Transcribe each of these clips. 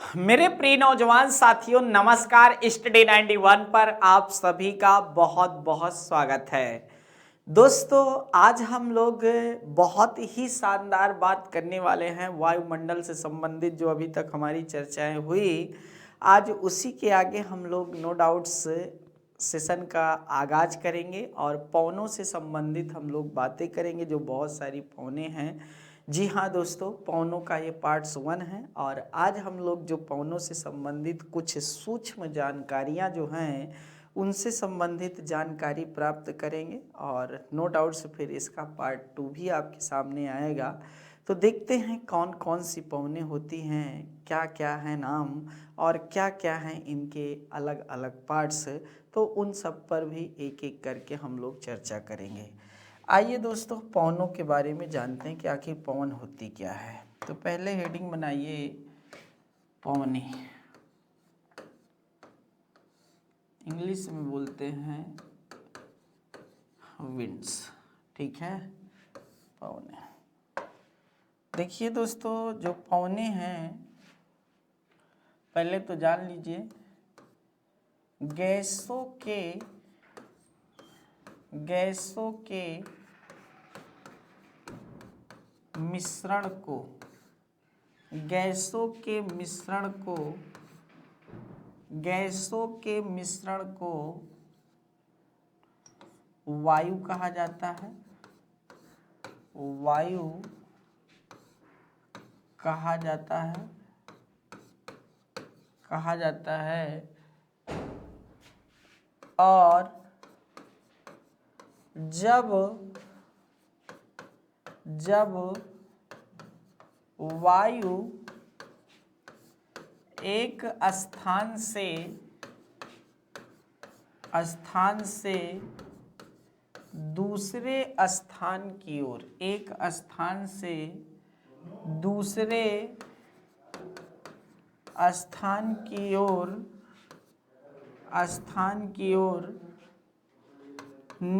मेरे प्रिय नौजवान साथियों, नमस्कार। स्टडी 91 पर आप सभी का बहुत बहुत स्वागत है। दोस्तों, आज हम लोग बहुत ही शानदार बात करने वाले हैं वायुमंडल से संबंधित। जो अभी तक हमारी चर्चाएं हुई, आज उसी के आगे हम लोग नो डाउट्स सेशन का आगाज करेंगे और पवनों से संबंधित हम लोग बातें करेंगे, जो बहुत सारी पवनें हैं। जी हाँ दोस्तों, पवनों का ये पार्ट्स 1 है और आज हम लोग जो पवनों से संबंधित कुछ सूक्ष्म जानकारियाँ जो हैं उनसे संबंधित जानकारी प्राप्त करेंगे और नो डाउट्स फिर इसका पार्ट 2 भी आपके सामने आएगा। तो देखते हैं कौन कौन सी पवनें होती हैं, क्या क्या है नाम और क्या क्या हैं इनके अलग अलग पार्ट्स। तो उन सब पर भी एक एक करके हम लोग चर्चा करेंगे। आइए दोस्तों, पवनों के बारे में जानते हैं कि आखिर पवन होती क्या है। तो पहले हेडिंग बनाइए पवनी। इंग्लिश में बोलते हैं विंड्स, ठीक है। पवने, देखिए दोस्तों, जो पवने हैं पहले तो जान लीजिए, गैसों के मिश्रण को वायु कहा जाता है। वायु कहा जाता है और जब वायु एक स्थान से दूसरे स्थान की ओर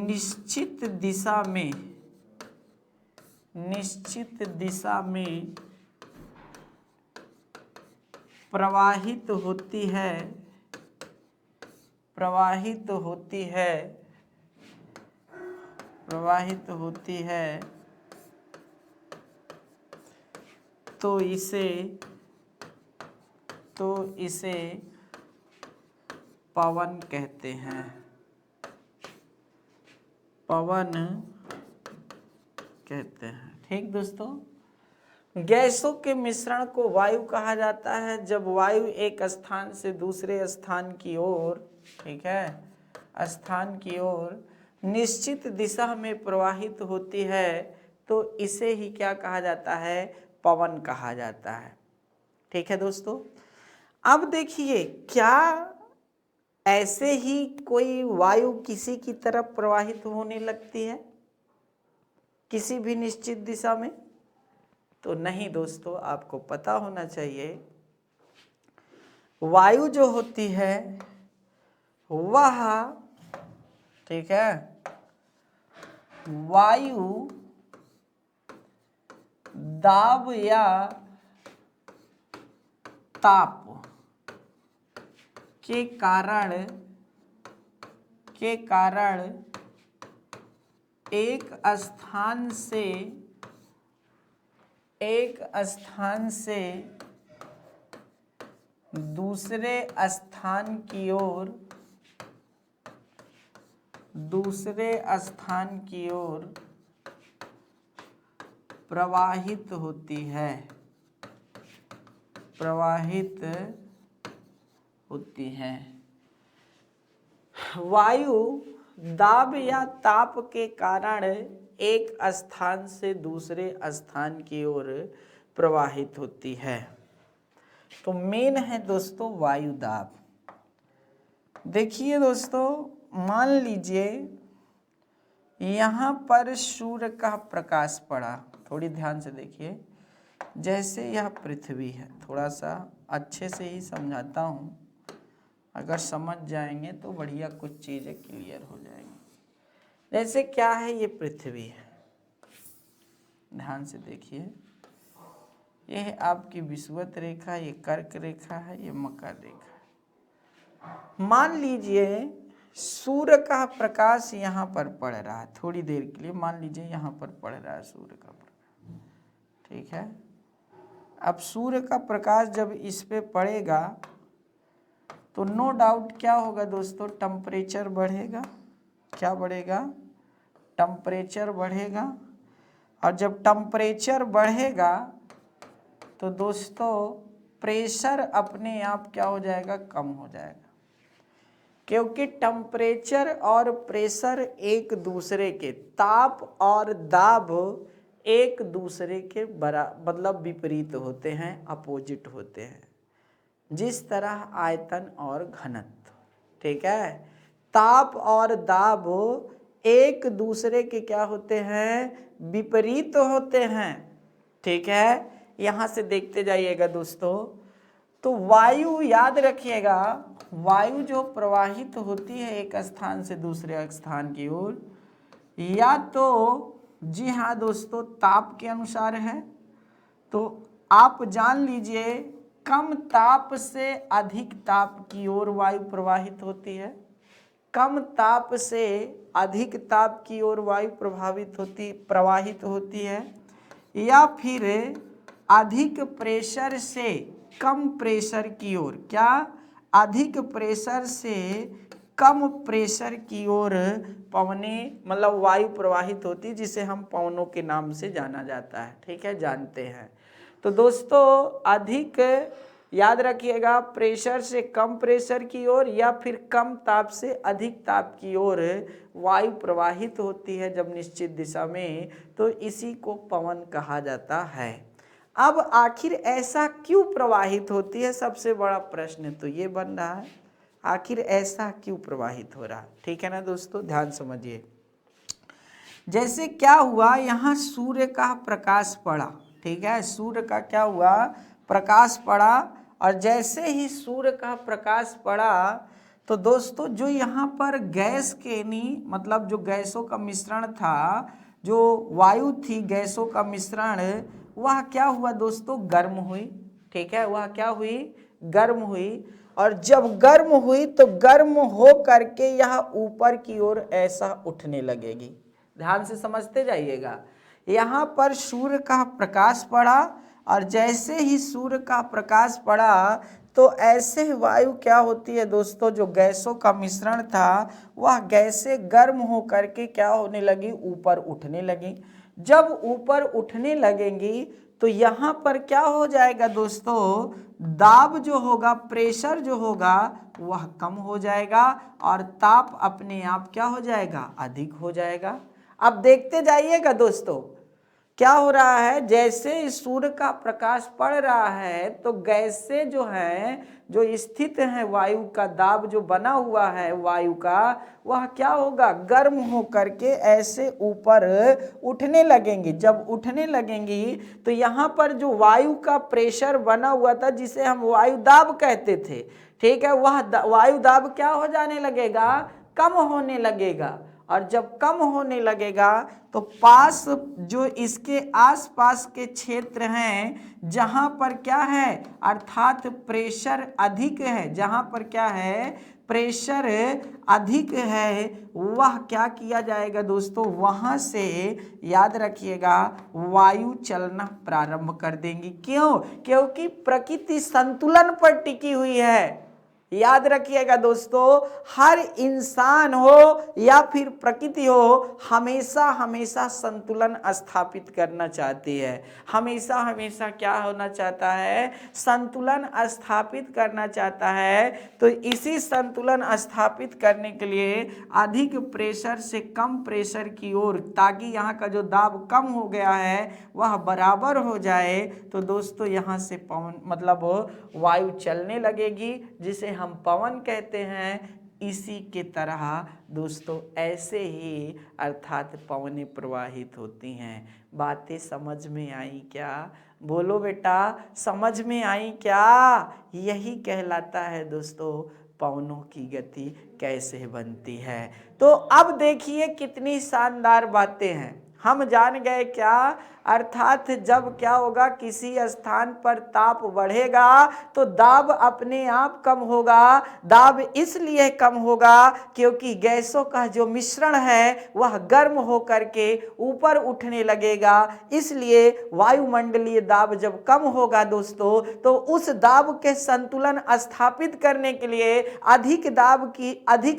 निश्चित दिशा में प्रवाहित होती है तो इसे पवन कहते हैं। ठीक दोस्तों, गैसों के मिश्रण को वायु कहा जाता है जब वायु एक स्थान से दूसरे स्थान की ओर, ठीक है, निश्चित दिशा में प्रवाहित होती है तो इसे ही क्या कहा जाता है, पवन कहा जाता है। ठीक है दोस्तों, अब देखिए, क्या ऐसे ही कोई वायु किसी की तरफ प्रवाहित होने लगती है किसी भी निश्चित दिशा में? तो नहीं दोस्तों, आपको पता होना चाहिए, वायु जो होती है वह, ठीक है, वायु दाब या ताप के कारण एक स्थान से दूसरे स्थान की ओर प्रवाहित होती है। वायु दाब या ताप के कारण एक स्थान से दूसरे स्थान की ओर प्रवाहित होती है। तो मेन है दोस्तों वायु दाब। देखिए दोस्तों, मान लीजिए यहाँ पर सूर्य का प्रकाश पड़ा, थोड़ी ध्यान से देखिए। जैसे यह पृथ्वी है, थोड़ा सा अच्छे से ही समझाता हूँ, अगर समझ जाएंगे तो बढ़िया कुछ चीज़ें क्लियर हो जाएंगी। जैसे क्या है, ये पृथ्वी है, ध्यान से देखिए, ये है आपकी विषुवत रेखा, ये कर्क रेखा है, ये मकर रेखा है। मान लीजिए सूर्य का प्रकाश यहाँ पर पड़ रहा है, थोड़ी देर के लिए मान लीजिए यहाँ पर पड़ रहा है सूर्य का प्रकाश, ठीक है। अब सूर्य का प्रकाश जब इस पे पड़ेगा तो नो डाउट क्या होगा दोस्तों, टेम्परेचर बढ़ेगा। क्या बढ़ेगा? टेम्परेचर बढ़ेगा। और जब टेम्परेचर बढ़ेगा तो दोस्तों प्रेशर अपने आप क्या हो जाएगा? कम हो जाएगा, क्योंकि टेम्परेचर और प्रेशर एक दूसरे के, ताप और दाब एक दूसरे के मतलब विपरीत होते हैं, अपोजिट होते हैं। जिस तरह आयतन और घनत्व, ठीक है, ताप और दाब एक दूसरे के क्या होते हैं? विपरीत होते हैं, ठीक है। यहां से देखते जाइएगा दोस्तों, तो वायु याद रखिएगा, वायु जो प्रवाहित होती है एक स्थान से दूसरे स्थान की ओर, या तो जी हाँ दोस्तों ताप के अनुसार है, तो आप जान लीजिए कम ताप से अधिक ताप की ओर वायु प्रवाहित होती है, कम ताप से अधिक ताप की ओर वायु प्रवाहित होती है, या फिर अधिक प्रेशर से कम प्रेशर की ओर, क्या? अधिक प्रेशर से कम प्रेशर की ओर पवनें मतलब वायु प्रवाहित होती है, जिसे हम पवनों के नाम से जाना जाता है, ठीक है, जानते हैं। तो दोस्तों अधिक याद रखिएगा प्रेशर से कम प्रेशर की ओर या फिर कम ताप से अधिक ताप की ओर वायु प्रवाहित होती है जब निश्चित दिशा में, तो इसी को पवन कहा जाता है। अब आखिर ऐसा क्यों प्रवाहित होती है, सबसे बड़ा प्रश्न तो ये बन रहा है, आखिर ऐसा क्यों प्रवाहित हो रहा है, ठीक है ना दोस्तों, ध्यान समझिए। जैसे क्या हुआ, यहाँ सूर्य का प्रकाश पड़ा, ठीक है, सूर्य का क्या हुआ? प्रकाश पड़ा, और जैसे ही सूर्य का प्रकाश पड़ा तो दोस्तों जो यहाँ पर गैस के मतलब जो गैसों का मिश्रण था, जो वायु थी गैसों का मिश्रण, वह क्या हुआ दोस्तों? गर्म हुई, ठीक है, वह क्या हुई? गर्म हुई। और जब गर्म हुई तो गर्म हो करके यह ऊपर की ओर ऐसा उठने लगेगी। ध्यान से समझते जाइएगा, यहाँ पर सूर्य का प्रकाश पड़ा, और जैसे ही सूर्य का प्रकाश पड़ा तो ऐसे वायु क्या होती है दोस्तों, जो गैसों का मिश्रण था वह गैसें गर्म हो करके क्या होने लगी? ऊपर उठने लगी। जब ऊपर उठने लगेंगी तो यहाँ पर क्या हो जाएगा दोस्तों? दाब जो होगा, प्रेशर जो होगा वह कम हो जाएगा, और ताप अपने आप क्या हो जाएगा? अधिक हो जाएगा। अब देखते जाइएगा दोस्तों क्या हो रहा है, जैसे सूर्य का प्रकाश पड़ रहा है तो गैसें जो हैं, जो स्थित हैं, वायु का दाब जो बना हुआ है वायु का, वह क्या होगा? गर्म हो करके ऐसे ऊपर उठने लगेंगी। जब उठने लगेंगी तो यहाँ पर जो वायु का प्रेशर बना हुआ था, जिसे हम वायु दाब कहते थे, ठीक है, वह वायु दाब क्या हो जाने लगेगा? कम होने लगेगा। और जब कम होने लगेगा तो पास जो इसके आसपास के क्षेत्र हैं जहां पर क्या है, अर्थात प्रेशर अधिक है, जहां पर क्या है? प्रेशर अधिक है, वह क्या किया जाएगा दोस्तों? वहां से याद रखिएगा वायु चलना प्रारंभ कर देंगी। क्यों? क्योंकि प्रकृति संतुलन पर टिकी हुई है। याद रखिएगा दोस्तों, हर इंसान हो या फिर प्रकृति हो, हमेशा हमेशा संतुलन स्थापित करना चाहती है, हमेशा हमेशा क्या होना चाहता है? संतुलन स्थापित करना चाहता है। तो इसी संतुलन स्थापित करने के लिए अधिक प्रेशर से कम प्रेशर की ओर, ताकि यहाँ का जो दाब कम हो गया है वह बराबर हो जाए, तो दोस्तों यहाँ से पवन मतलब वायु चलने लगेगी, जिसे हम पवन कहते हैं। इसी के तरह दोस्तों ऐसे ही अर्थात पवनें प्रवाहित होती हैं। बातें समझ में आई क्या? बोलो बेटा, समझ में आई क्या? यही कहलाता है दोस्तों पवनों की गति कैसे बनती है। तो अब देखिए कितनी शानदार बातें हैं। हम जान गए क्या? अर्थात जब क्या होगा, किसी स्थान पर ताप बढ़ेगा तो दाब अपने आप कम होगा। दाब इसलिए कम होगा क्योंकि गैसों का जो मिश्रण है वह गर्म होकर के ऊपर उठने लगेगा। इसलिए वायुमंडलीय दाब जब कम होगा दोस्तों, तो उस दाब के संतुलन स्थापित करने के लिए अधिक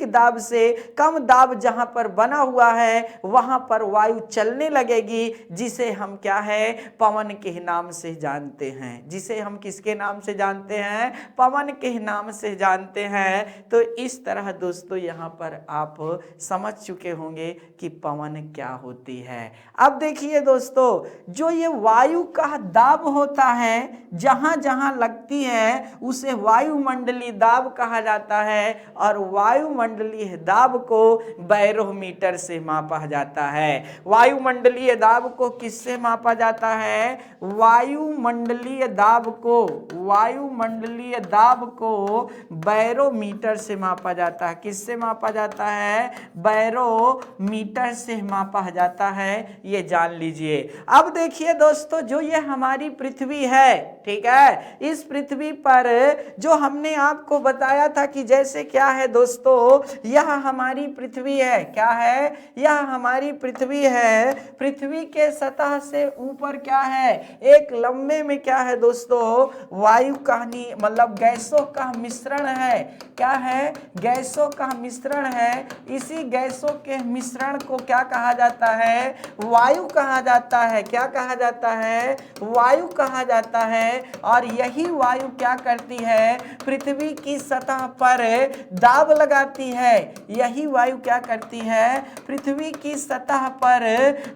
दाब से कम दाब जहां पर बना हुआ है वहां पर वायु चलने लगेगी, जिसे हम क्या है, पवन के नाम से जानते हैं। जिसे हम किसके नाम से जानते हैं, पवन के नाम से जानते हैं। तो इस तरह दोस्तों यहाँ पर आप समझ चुके होंगे कि पवन क्या होती है। अब देखिए दोस्तों, जो ये वायु का दाब होता है जहां जहां लगती है उसे वायुमंडलीय दाब कहा जाता है, और वायुमंडलीय दाब को बैरोमीटर से मापा जाता है। वायुमंडलीय दाब को किससे मापा जाता है, वायुमंडलीय दाब को बैरोमीटर से मापा जाता है। किससे मापा जाता है, बैरोमीटर से मापा जाता है, ये जान लीजिए। अब देखिए दोस्तों, जो ये हमारी पृथ्वी है, ठीक है, इस पृथ्वी पर जो हमने आपको बताया था कि जैसे क्या है दोस्तों, यह हमारी पृथ्वी है। क्या है, यह हमारी पृथ्वी है। पृथ्वी के सतह से ऊपर क्या है, एक लंबे में क्या है दोस्तों, वायु का मतलब गैसों का मिश्रण है। क्या है, गैसों का मिश्रण है। इसी गैसों के मिश्रण को क्या कहा जाता है, वायु कहा जाता है। क्या कहा जाता है, वायु कहा जाता है। और यही वायु क्या करती है, पृथ्वी की सतह पर दाब लगाती है। यही वायु क्या करती है, पृथ्वी की सतह पर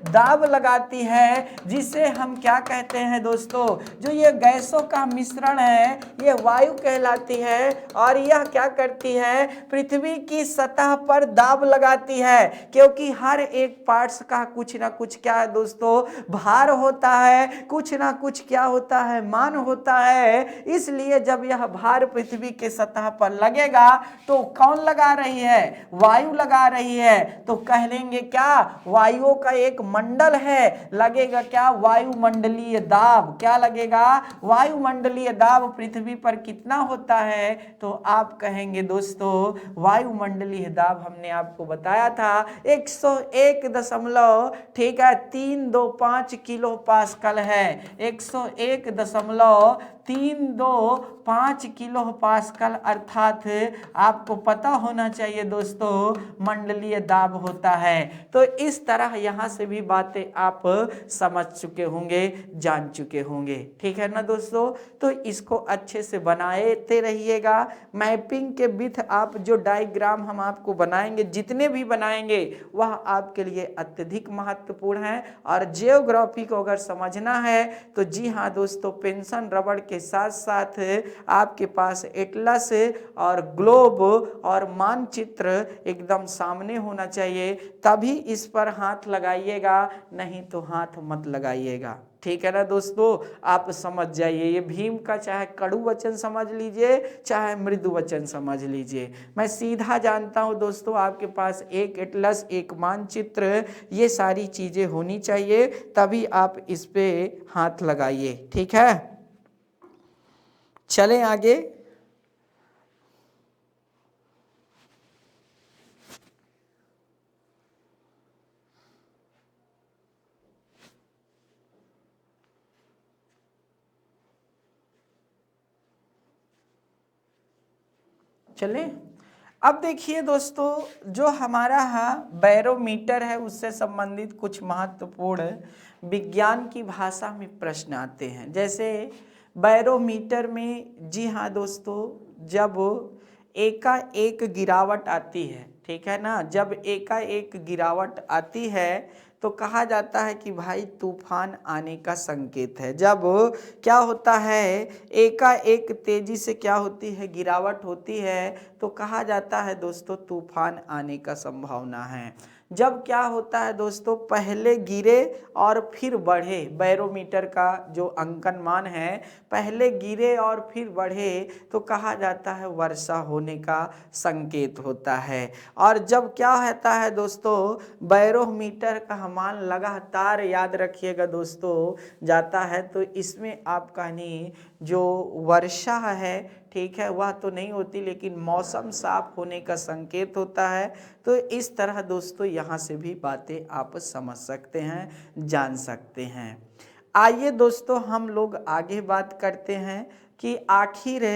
दाब लगाती है, जिसे हम क्या कहते हैं दोस्तों, जो ये गैसों का मिश्रण है ये वायु कहलाती है। और यह क्या करती है, पृथ्वी की सतह पर दाब लगाती है, क्योंकि हर एक पार्ट्स का कुछ ना कुछ क्या है दोस्तों, भार होता है, कुछ ना कुछ क्या होता है, मान होता है। इसलिए जब यह भार पृथ्वी के सतह पर लगेगा तो कौन लगा रही है, वायु लगा रही है। तो कह लेंगे क्या, वायुओं का एक मंडल है, लगेगा क्या, वायुमंडलीय दाब। क्या लगेगा, वायुमंडलीय दाब पृथ्वी पर कितना होता है, तो आप कहेंगे दोस्तों वायुमंडलीय दाब हमने आपको बताया था 101.325 किलो पास्कल है। 101.325 किलो पास्कल, अर्थात आपको पता होना चाहिए दोस्तों मंडलीय दाब होता है। तो इस तरह यहाँ से भी बातें आप समझ चुके होंगे, जान चुके होंगे, ठीक है ना दोस्तों। तो इसको अच्छे से बनाते रहिएगा। मैपिंग के विथ आप जो डायग्राम हम आपको बनाएंगे, जितने भी बनाएंगे वह आपके लिए अत्यधिक महत्वपूर्ण है। और जियोग्राफी को अगर समझना है तो जी हाँ दोस्तों, पेंशन रबड़ के साथ साथ आपके पास एटलस और ग्लोब और मानचित्र एकदम सामने होना चाहिए, तभी इस पर हाथ लगाइएगा, नहीं तो हाथ मत लगाइएगा, ठीक है ना दोस्तों। आप समझ जाइए, ये भीम का चाहे कड़ू वचन समझ लीजिए चाहे मृदु वचन समझ लीजिए, मैं सीधा जानता हूं दोस्तों आपके पास एक एटलस, एक मानचित्र, ये सारी चीजें होनी चाहिए, तभी आप इस पे हाथ लगाइए, ठीक है। चलें आगे। चले, अब देखिए दोस्तों, जो हमारा बैरोमीटर है उससे संबंधित कुछ महत्वपूर्ण विज्ञान की भाषा में प्रश्न आते हैं। जैसे बैरोमीटर में, जी हाँ दोस्तों, जब एकाएक गिरावट आती है, ठीक है ना, जब एकाएक गिरावट आती है तो कहा जाता है कि भाई तूफान आने का संकेत है। जब क्या होता है, एकाएक तेजी से क्या होती है, गिरावट होती है, तो कहा जाता है दोस्तों तूफान आने का संभावना है। जब क्या होता है दोस्तों, पहले गिरे और फिर बढ़े, बैरोमीटर का जो अंकन मान है पहले गिरे और फिर बढ़े तो कहा जाता है वर्षा होने का संकेत होता है। और जब क्या होता है दोस्तों, बैरोमीटर का मान लगातार, याद रखिएगा दोस्तों, जाता है तो इसमें आपका नहीं जो वर्षा है, ठीक है, वह तो नहीं होती लेकिन मौसम साफ होने का संकेत होता है। तो इस तरह दोस्तों यहाँ से भी बातें आप समझ सकते हैं, जान सकते हैं। आइए दोस्तों हम लोग आगे बात करते हैं कि आखिर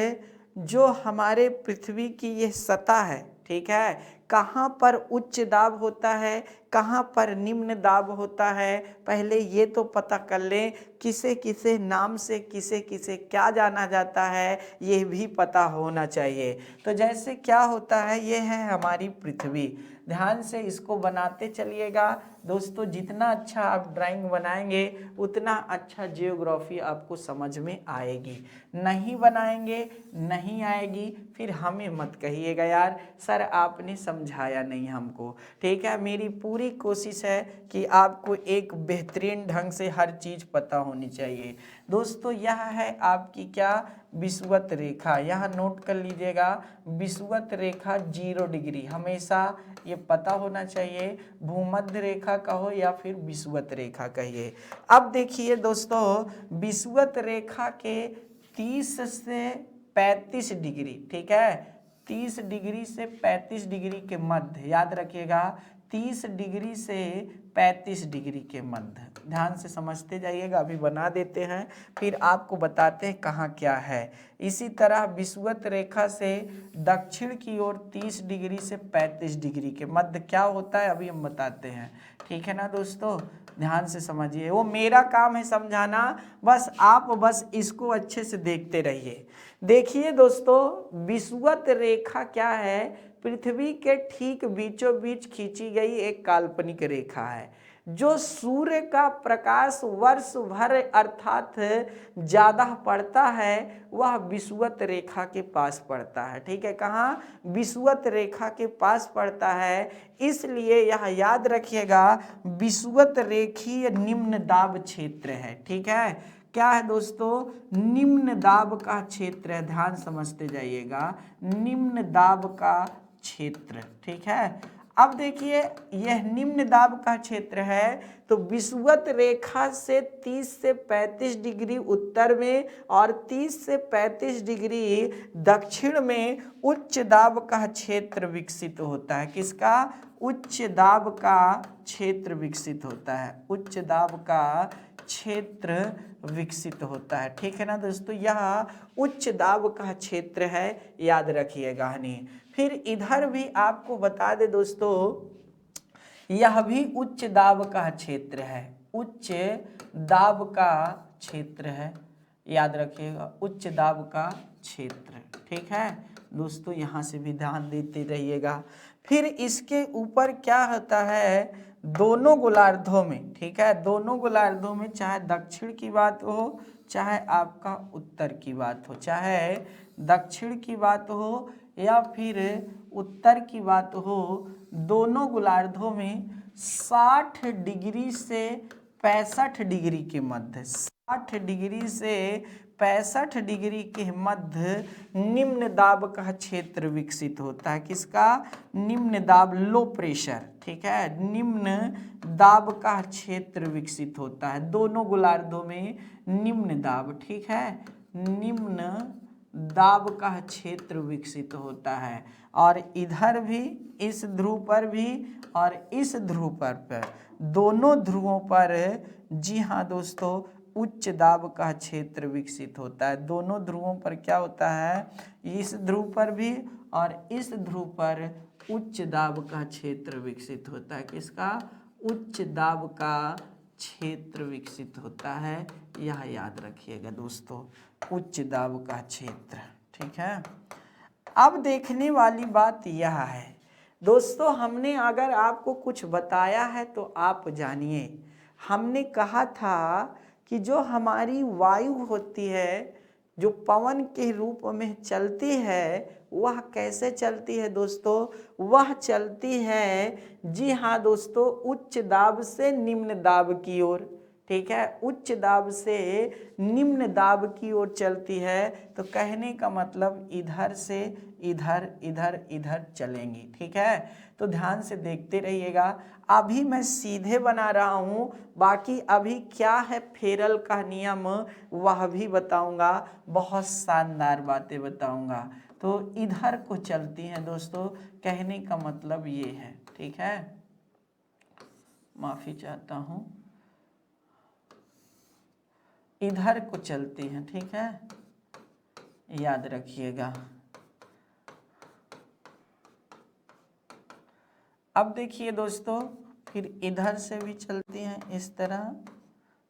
जो हमारे पृथ्वी की ये सतह है, ठीक है, कहाँ पर उच्च दाब होता है, कहाँ पर निम्न दाब होता है, पहले ये तो पता कर लें। किसे किसे नाम से किसे किसे क्या जाना जाता है ये भी पता होना चाहिए। तो जैसे क्या होता है, ये है हमारी पृथ्वी, ध्यान से इसको बनाते चलिएगा दोस्तों। जितना अच्छा आप ड्राइंग बनाएंगे उतना अच्छा जियोग्राफी आपको समझ में आएगी। नहीं बनाएंगे नहीं आएगी, फिर हमें मत कहिएगा यार सर आपने समझाया नहीं हमको, ठीक है। मेरी पूरी कोशिश है कि आपको एक बेहतरीन ढंग से हर चीज़ पता होनी चाहिए। दोस्तों यह है आपकी क्या, विषुवत रेखा, यहाँ नोट कर लीजिएगा, विषुवत रेखा 0 डिग्री, हमेशा ये पता होना चाहिए। भूमध्य रेखा कहो या फिर विषुवत रेखा कहिए। अब देखिए दोस्तों, विषुवत रेखा के 30 से 35 डिग्री, ठीक है, 30 डिग्री से 35 डिग्री के मध्य, याद रखिएगा 30 डिग्री से 35 डिग्री के मध्य, ध्यान से समझते जाइएगा। अभी बना देते हैं फिर आपको बताते हैं कहाँ क्या है। इसी तरह विषुवत रेखा से दक्षिण की ओर 30 डिग्री से 35 डिग्री के मध्य क्या होता है अभी हम बताते हैं, ठीक है ना दोस्तों, ध्यान से समझिए। वो मेरा काम है समझाना, बस आप बस इसको अच्छे से देखते रहिए। देखिए दोस्तों, विषुवत रेखा क्या है, पृथ्वी के ठीक बीचों बीच खींची गई एक काल्पनिक रेखा है। जो सूर्य का प्रकाश वर्ष भर अर्थात ज़्यादा पड़ता है वह विषुवत रेखा के पास पड़ता है, ठीक है। कहाँ, विषुवत रेखा के पास पड़ता है, इसलिए यह याद रखिएगा विषुवत रेखीय निम्न दाब क्षेत्र है, ठीक है। क्या है दोस्तों, निम्न दाब का क्षेत्र है, ध्यान समझते जाइएगा, निम्न दाब का क्षेत्र, ठीक है। अब देखिए यह निम्न दाब का क्षेत्र है तो विषुवत रेखा से 30 से 35 डिग्री उत्तर में और 30 से 35 डिग्री दक्षिण में उच्च दाब का क्षेत्र विकसित होता है। किसका, उच्च दाब का क्षेत्र विकसित होता है, उच्च दाब का क्षेत्र विकसित होता है, ठीक है ना दोस्तों। यह उच्च दाब का क्षेत्र है, याद रखिएगा नहीं। फिर इधर भी आपको बता दे दोस्तों, यह भी उच्च दाब का क्षेत्र है, उच्च दाब का क्षेत्र है, याद रखिएगा उच्च दाब का क्षेत्र, ठीक है दोस्तों। यहाँ से भी ध्यान देते रहिएगा। फिर इसके ऊपर क्या होता है, दोनों गोलार्धों में, ठीक है, दोनों गोलार्धों में, चाहे दक्षिण की बात हो चाहे आपका उत्तर की बात हो, चाहे दक्षिण की बात हो या फिर उत्तर की बात हो, दोनों गोलार्धों में 60 डिग्री से 65 डिग्री के मध्य, 60 डिग्री से 65 डिग्री के मध्य निम्न दाब का क्षेत्र विकसित होता है। किसका, निम्न दाब, लो प्रेशर, ठीक है, निम्न दाब का क्षेत्र विकसित होता है दोनों गोलार्धों में, निम्न दाब, ठीक है, निम्न दाब का क्षेत्र विकसित होता है। और इधर भी, इस ध्रुव पर भी और इस ध्रुव पर दोनों ध्रुवों पर, जी हाँ दोस्तों, उच्च दाब का क्षेत्र विकसित होता है। दोनों ध्रुवों पर क्या होता है, इस ध्रुव पर भी और इस ध्रुव पर उच्च दाब का क्षेत्र विकसित होता है। किसका, उच्च दाब का क्षेत्र विकसित होता है, यह याद रखिएगा दोस्तों, उच्च दाब का क्षेत्र, ठीक है। अब देखने वाली बात यह है दोस्तों, हमने अगर आपको कुछ बताया है तो आप जानिए, हमने कहा था कि जो हमारी वायु होती है, जो पवन के रूप में चलती है, वह कैसे चलती है दोस्तों? वह चलती है, जी हाँ दोस्तों, उच्च दाब से निम्न दाब की ओर। ठीक है, उच्च दाब से निम्न दाब की ओर चलती है। तो कहने का मतलब इधर से इधर इधर इधर चलेंगी। ठीक है, तो ध्यान से देखते रहिएगा। अभी मैं सीधे बना रहा हूं, बाकी अभी क्या है फेरल का नियम वह भी बताऊंगा, बहुत शानदार बातें बताऊंगा। तो इधर को चलती हैं दोस्तों, कहने का मतलब ये है। ठीक है, माफी चाहता हूं, इधर को चलती हैं। ठीक है, याद रखिएगा। अब देखिए दोस्तों, फिर इधर से भी चलती हैं इस तरह,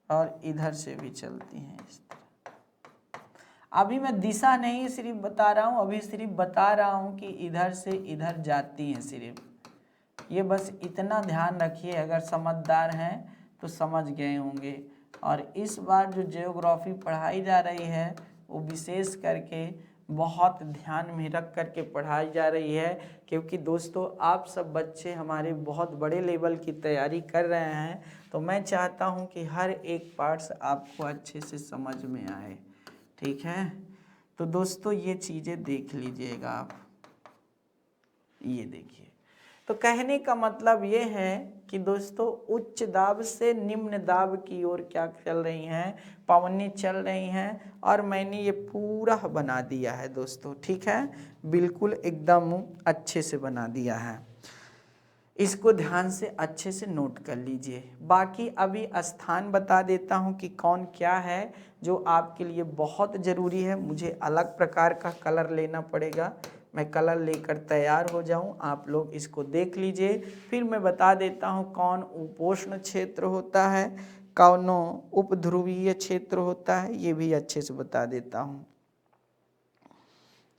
और इधर से भी चलती हैं इस तरह। अभी मैं दिशा नहीं सिर्फ बता रहा हूं, अभी सिर्फ बता रहा हूं कि इधर से इधर जाती हैं सिर्फ। ये बस इतना ध्यान रखिए, अगर समझदार हैं तो समझ गए होंगे। और इस बार जो ज्योग्राफी पढ़ाई जा रही है वो विशेष करके बहुत ध्यान में रख करके पढ़ाई जा रही है, क्योंकि दोस्तों आप सब बच्चे हमारे बहुत बड़े लेवल की तैयारी कर रहे हैं। तो मैं चाहता हूं कि हर एक पार्ट्स आपको अच्छे से समझ में आए। ठीक है, तो दोस्तों ये चीज़ें देख लीजिएगा आप, ये देखिए। तो कहने का मतलब ये है कि दोस्तों उच्च दाब से निम्न दाब की ओर क्या चल रही हैं, पवनें चल रही हैं। और मैंने ये पूरा बना दिया है दोस्तों। ठीक है, बिल्कुल एकदम अच्छे से बना दिया है। इसको ध्यान से अच्छे से नोट कर लीजिए। बाकी अभी स्थान बता देता हूँ कि कौन क्या है, जो आपके लिए बहुत ज़रूरी है। मुझे अलग प्रकार का कलर लेना पड़ेगा, मैं कलर लेकर तैयार हो जाऊं, आप लोग इसको देख लीजिए। फिर मैं बता देता हूं कौन उपोष्ण क्षेत्र होता है, कौन उपध्रुवीय क्षेत्र होता है, ये भी अच्छे से बता देता हूं।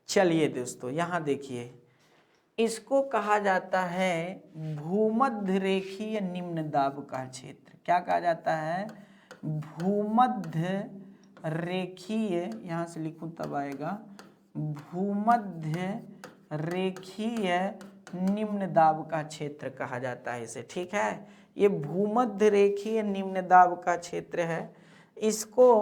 चलिए दोस्तों, यहाँ देखिए, इसको कहा जाता है भूमध्य रेखीय निम्न दाब का क्षेत्र। क्या कहा जाता है? भूमध्य रेखीय, यहाँ से लिखूं तब आएगा, भूमध्य रेखीय निम्न दाब का क्षेत्र कहा जाता है इसे। ठीक है, ये भूमध्य रेखीय निम्न दाब का क्षेत्र है। इसको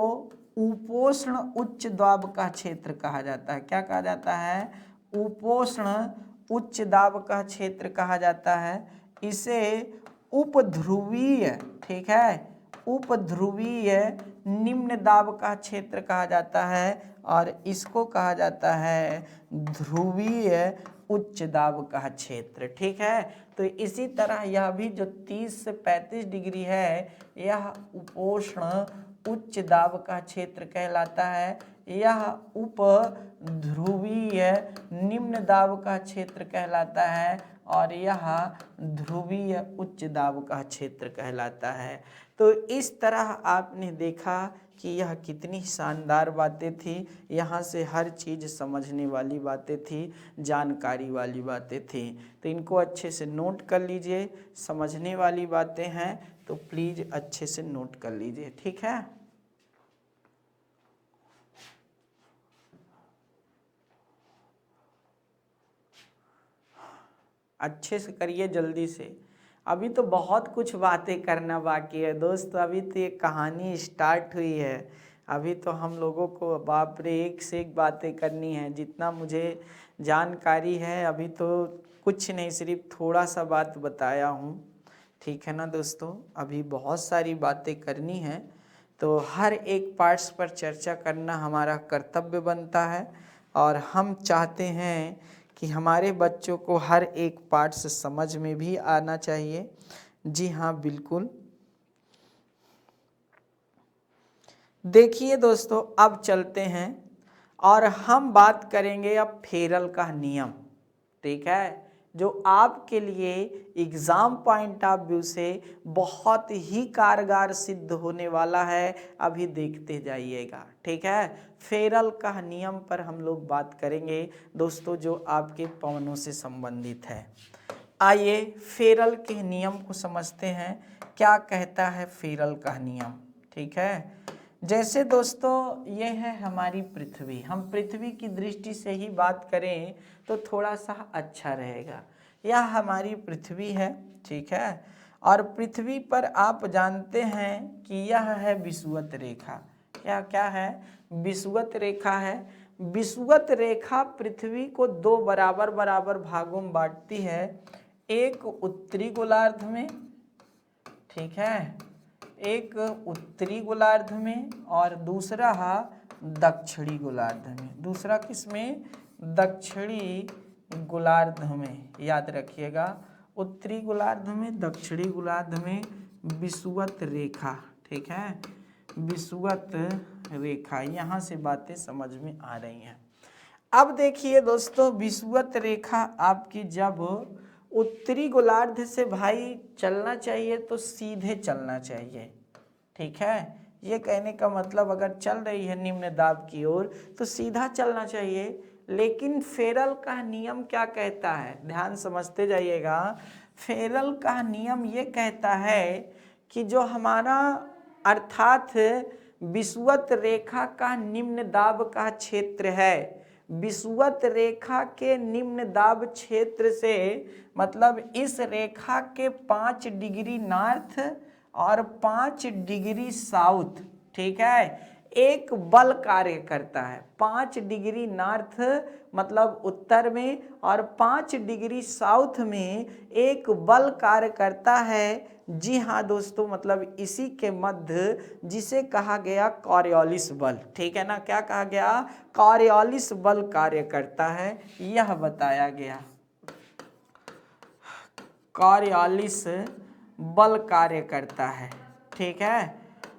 उपोष्ण उच्च दाब का क्षेत्र कहा जाता है। क्या कहा जाता है? उपोष्ण उच्च दाब का क्षेत्र कहा जाता है। इसे उपध्रुवीय, ठीक है, उपध्रुवीय निम्न दाब का क्षेत्र कहा जाता है। और इसको कहा जाता है ध्रुवीय उच्च दाब का क्षेत्र। ठीक है, तो इसी तरह यह भी जो 30 से 35 डिग्री है, यह उपोष्ण उच्च दाब का क्षेत्र कहलाता है। यह उप ध्रुवीय निम्न दाब का क्षेत्र कहलाता है, और यह ध्रुवीय उच्च दाब का क्षेत्र कहलाता है। तो इस तरह आपने देखा कि यह कितनी शानदार बातें थी। यहाँ से हर चीज़ समझने वाली बातें थी, जानकारी वाली बातें थी। तो इनको अच्छे से नोट कर लीजिए, समझने वाली बातें हैं तो प्लीज़ अच्छे से नोट कर लीजिए। ठीक है, अच्छे से करिए जल्दी से। अभी तो बहुत कुछ बातें करना बाकी है दोस्त, अभी तो ये कहानी स्टार्ट हुई है। अभी तो हम लोगों को बाप रे एक से एक बातें करनी है। जितना मुझे जानकारी है अभी तो कुछ नहीं, सिर्फ थोड़ा सा बात बताया हूँ। ठीक है ना दोस्तों, अभी बहुत सारी बातें करनी है, तो हर एक पार्ट्स पर चर्चा करना हमारा कर्तव्य बनता है। और हम चाहते हैं कि हमारे बच्चों को हर एक पार्ट से समझ में भी आना चाहिए। जी हाँ, बिल्कुल। देखिए दोस्तों, अब चलते हैं और हम बात करेंगे अब फेरल का नियम। ठीक है, जो आपके लिए एग्ज़ाम पॉइंट ऑफ व्यू से बहुत ही कारगर सिद्ध होने वाला है। अभी देखते जाइएगा। ठीक है, फेरल का नियम पर हम लोग बात करेंगे दोस्तों, जो आपके पवनों से संबंधित है। आइए फेरल के नियम को समझते हैं। क्या कहता है फेरल का नियम? ठीक है, जैसे दोस्तों ये है हमारी पृथ्वी, हम पृथ्वी की दृष्टि से ही बात करें तो थोड़ा सा अच्छा रहेगा। यह हमारी पृथ्वी है, ठीक है। और पृथ्वी पर आप जानते हैं कि यह है विषुवत रेखा। क्या क्या है? विषुवत रेखा है। विषुवत रेखा पृथ्वी को दो बराबर बराबर भागों में बांटती है, एक उत्तरी गोलार्ध में, ठीक है, एक उत्तरी गोलार्ध में और दूसरा दक्षिणी गोलार्ध में। दूसरा किसमें? दक्षिणी गोलार्ध में। याद रखिएगा, उत्तरी गोलार्ध में, दक्षिणी गोलार्ध में विषुवत रेखा, ठीक है, विषुवत रेखा। यहाँ से बातें समझ में आ रही हैं। अब देखिए दोस्तों, विषुवत रेखा आपकी जब उत्तरी गोलार्ध से भाई चलना चाहिए तो सीधे चलना चाहिए, ठीक है। ये कहने का मतलब अगर चल रही है निम्न दाब की ओर तो सीधा चलना चाहिए। लेकिन फेरल का नियम क्या कहता है? ध्यान समझते जाइएगा। फेरल का नियम ये कहता है कि जो हमारा अर्थात विषुवत रेखा का निम्न दाब का क्षेत्र है, विषुवत रेखा के निम्न दाब क्षेत्र से मतलब इस रेखा के 5 डिग्री नॉर्थ और 5 डिग्री साउथ, ठीक है, एक बल कार्य करता है। 5 डिग्री नॉर्थ मतलब उत्तर में और 5 डिग्री साउथ में एक बल कार्य करता है। जी हाँ दोस्तों, मतलब इसी के मध्य जिसे कहा गया कॉरियोलिस बल, ठीक है ना। क्या कहा गया? कॉरियोलिस बल कार्य करता है, यह बताया गया। कॉरियोलिस बल कार्य करता है, ठीक है,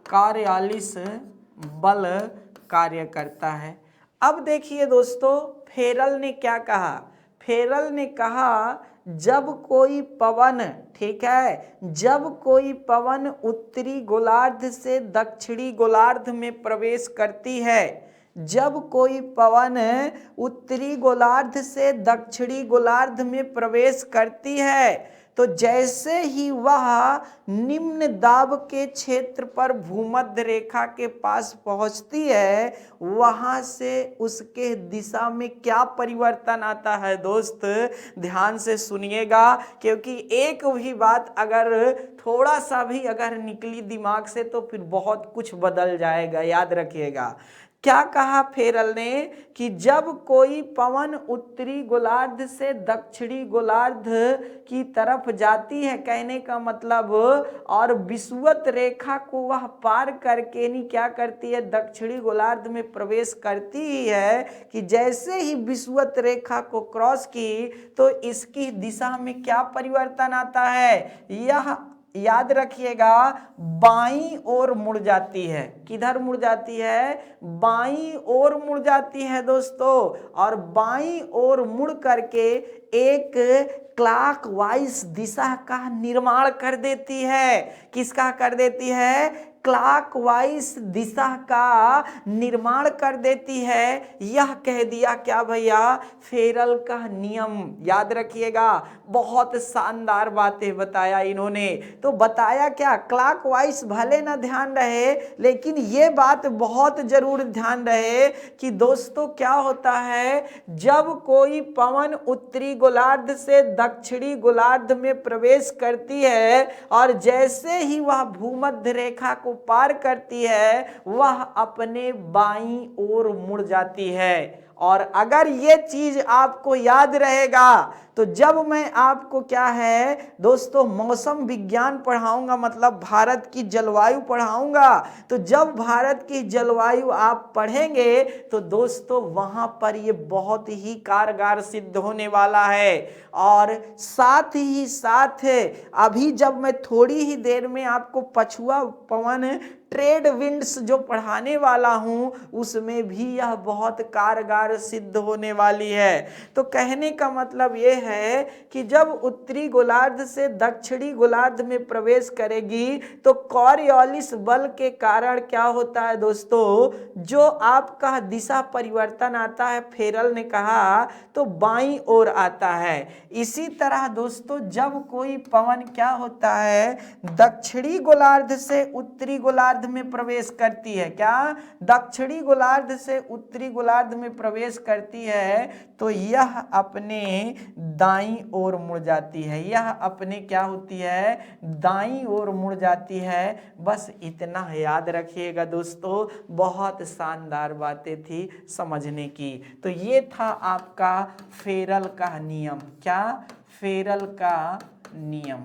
कॉरियोलिस बल कार्य करता है। अब देखिए दोस्तों, फेरल ने क्या कहा? फेरल ने कहा जब कोई पवन, ठीक है, जब कोई पवन उत्तरी गोलार्ध से दक्षिणी गोलार्ध में प्रवेश करती है, जब कोई पवन उत्तरी गोलार्ध से दक्षिणी गोलार्ध में प्रवेश करती है तो जैसे ही वह निम्न दाब के क्षेत्र पर भूमध्य रेखा के पास पहुंचती है, वहां से उसके दिशा में क्या परिवर्तन आता है? दोस्त ध्यान से सुनिएगा, क्योंकि एक भी बात अगर थोड़ा सा भी अगर निकली दिमाग से तो फिर बहुत कुछ बदल जाएगा। याद रखिएगा। क्या कहा फेरल ने कि जब कोई पवन उत्तरी गोलार्ध से दक्षिणी गोलार्ध की तरफ जाती है, कहने का मतलब, और विषुवत रेखा को वह पार करके नहीं क्या करती है? दक्षिणी गोलार्ध में प्रवेश करती ही है कि जैसे ही विषुवत रेखा को क्रॉस की तो इसकी दिशा में क्या परिवर्तन आता है? यह याद रखिएगा, बाईं ओर मुड़ जाती है। किधर मुड़ जाती है? बाईं ओर मुड़ जाती है दोस्तों। और बाईं ओर मुड़ करके एक क्लॉक वाइज दिशा का निर्माण कर देती है। किसका कर देती है? क्लॉकवाइज दिशा का निर्माण कर देती है। यह कह दिया क्या भैया? फेरल का नियम। याद रखिएगा, बहुत शानदार बातें बताया इन्होंने। तो बताया क्या? क्लॉकवाइज भले ना ध्यान रहे, लेकिन ये बात बहुत जरूर ध्यान रहे कि दोस्तों क्या होता है, जब कोई पवन उत्तरी गोलार्ध से दक्षिणी गोलार्ध में प्रवेश करती है और जैसे ही वह भूमध्य रेखा को पार करती है, वह अपने बाईं ओर मुड़ जाती है। और अगर ये चीज आपको याद रहेगा तो जब मैं आपको क्या है दोस्तों मौसम विज्ञान पढ़ाऊंगा, मतलब भारत की जलवायु पढ़ाऊंगा, तो जब भारत की जलवायु आप पढ़ेंगे तो दोस्तों वहां पर ये बहुत ही कारगर सिद्ध होने वाला है। और साथ ही साथ अभी जब मैं थोड़ी ही देर में आपको पछुआ पवन ट्रेड विंड्स जो पढ़ाने वाला हूं, उसमें भी यह बहुत कारगर सिद्ध होने वाली है। तो कहने का मतलब यह है कि जब उत्तरी गोलार्ध से दक्षिणी गोलार्ध में प्रवेश करेगी तो कॉरियोलिस बल के कारण क्या होता है दोस्तों, जो आपका दिशा परिवर्तन आता है, फेरल ने कहा, तो बाईं ओर आता है। इसी तरह दोस्तों जब कोई पवन क्या होता है, दक्षिणी गोलार्ध से उत्तरी गोलार्ध गोलार्ध में प्रवेश करती है, क्या दक्षिणी गोलार्ध से उत्तरी गोलार्ध में प्रवेश करती है तो यह अपने दाईं ओर मुड़ जाती है, यह अपने क्या होती है, दाईं ओर मुड़ जाती है। बस इतना याद रखिएगा दोस्तों, बहुत शानदार बातें थी समझने की। तो ये था आपका फेरल का नियम, क्या फेरल का नियम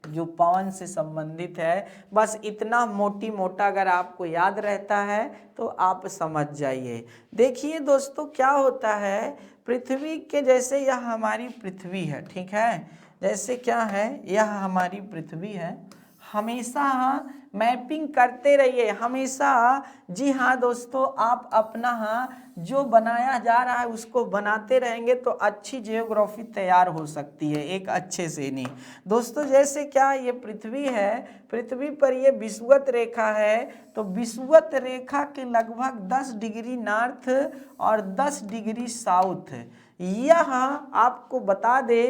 जो पवन से संबंधित है। बस इतना मोटी मोटा अगर आपको याद रहता है तो आप समझ जाइए। देखिए दोस्तों क्या होता है, पृथ्वी के जैसे यह हमारी पृथ्वी है, ठीक है, जैसे क्या है, यह हमारी पृथ्वी है, हमेशा मैपिंग करते रहिए हमेशा। जी हाँ दोस्तों, आप अपना जो बनाया जा रहा है उसको बनाते रहेंगे तो अच्छी जियोग्राफी तैयार हो सकती है, एक अच्छे से नहीं दोस्तों। जैसे क्या ये पृथ्वी है, पृथ्वी पर ये विषुवत रेखा है, तो विषुवत रेखा के लगभग 10 डिग्री नॉर्थ और 10 डिग्री साउथ, यह आपको बता दे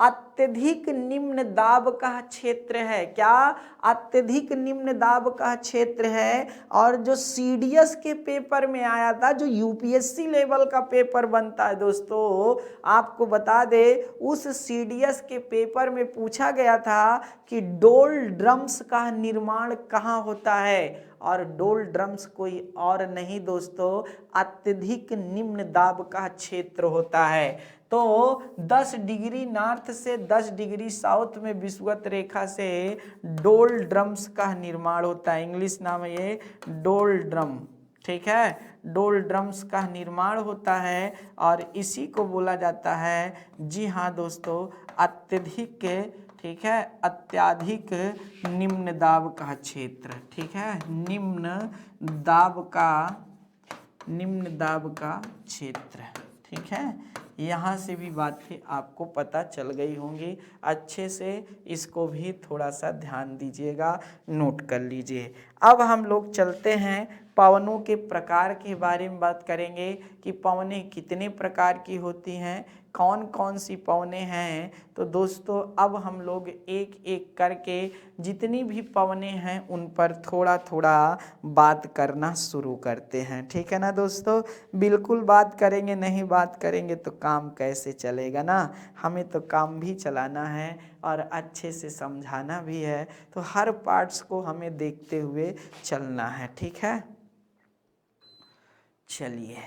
अत्यधिक निम्न दाब का क्षेत्र है, क्या अत्यधिक निम्न दाब का क्षेत्र है। और जो सीडीएस के पेपर में आया था, जो यूपीएससी लेवल का पेपर बनता है दोस्तों, आपको बता दे उस सीडीएस के पेपर में पूछा गया था कि डोल ड्रम्स का निर्माण कहाँ होता है, और डोल ड्रम्स कोई और नहीं दोस्तों, अत्यधिक निम्न दाब का क्षेत्र होता है। तो 10 डिग्री नॉर्थ से 10 डिग्री साउथ में विषुवत रेखा से डोल ड्रम्स का निर्माण होता है, इंग्लिश नाम है ये डोल ड्रम, ठीक है, डोल ड्रम्स का निर्माण होता है और इसी को बोला जाता है, जी हाँ दोस्तों, अत्यधिक, ठीक है, अत्याधिक निम्न दाब का क्षेत्र, ठीक है, निम्न दाब का क्षेत्र, ठीक है। यहाँ से भी बातें आपको पता चल गई होंगी, अच्छे से इसको भी थोड़ा सा ध्यान दीजिएगा, नोट कर लीजिए। अब हम लोग चलते हैं पवनों के प्रकार के बारे में बात करेंगे कि पवनें कितने प्रकार की होती हैं, कौन कौन सी पवनें हैं। तो दोस्तों अब हम लोग एक एक करके जितनी भी पवनें हैं उन पर थोड़ा थोड़ा बात करना शुरू करते हैं, ठीक है ना दोस्तों। बिल्कुल बात करेंगे, नहीं बात करेंगे तो काम कैसे चलेगा ना, हमें तो काम भी चलाना है और अच्छे से समझाना भी है, तो हर पार्ट्स को हमें देखते हुए चलना है, ठीक है। चलिए,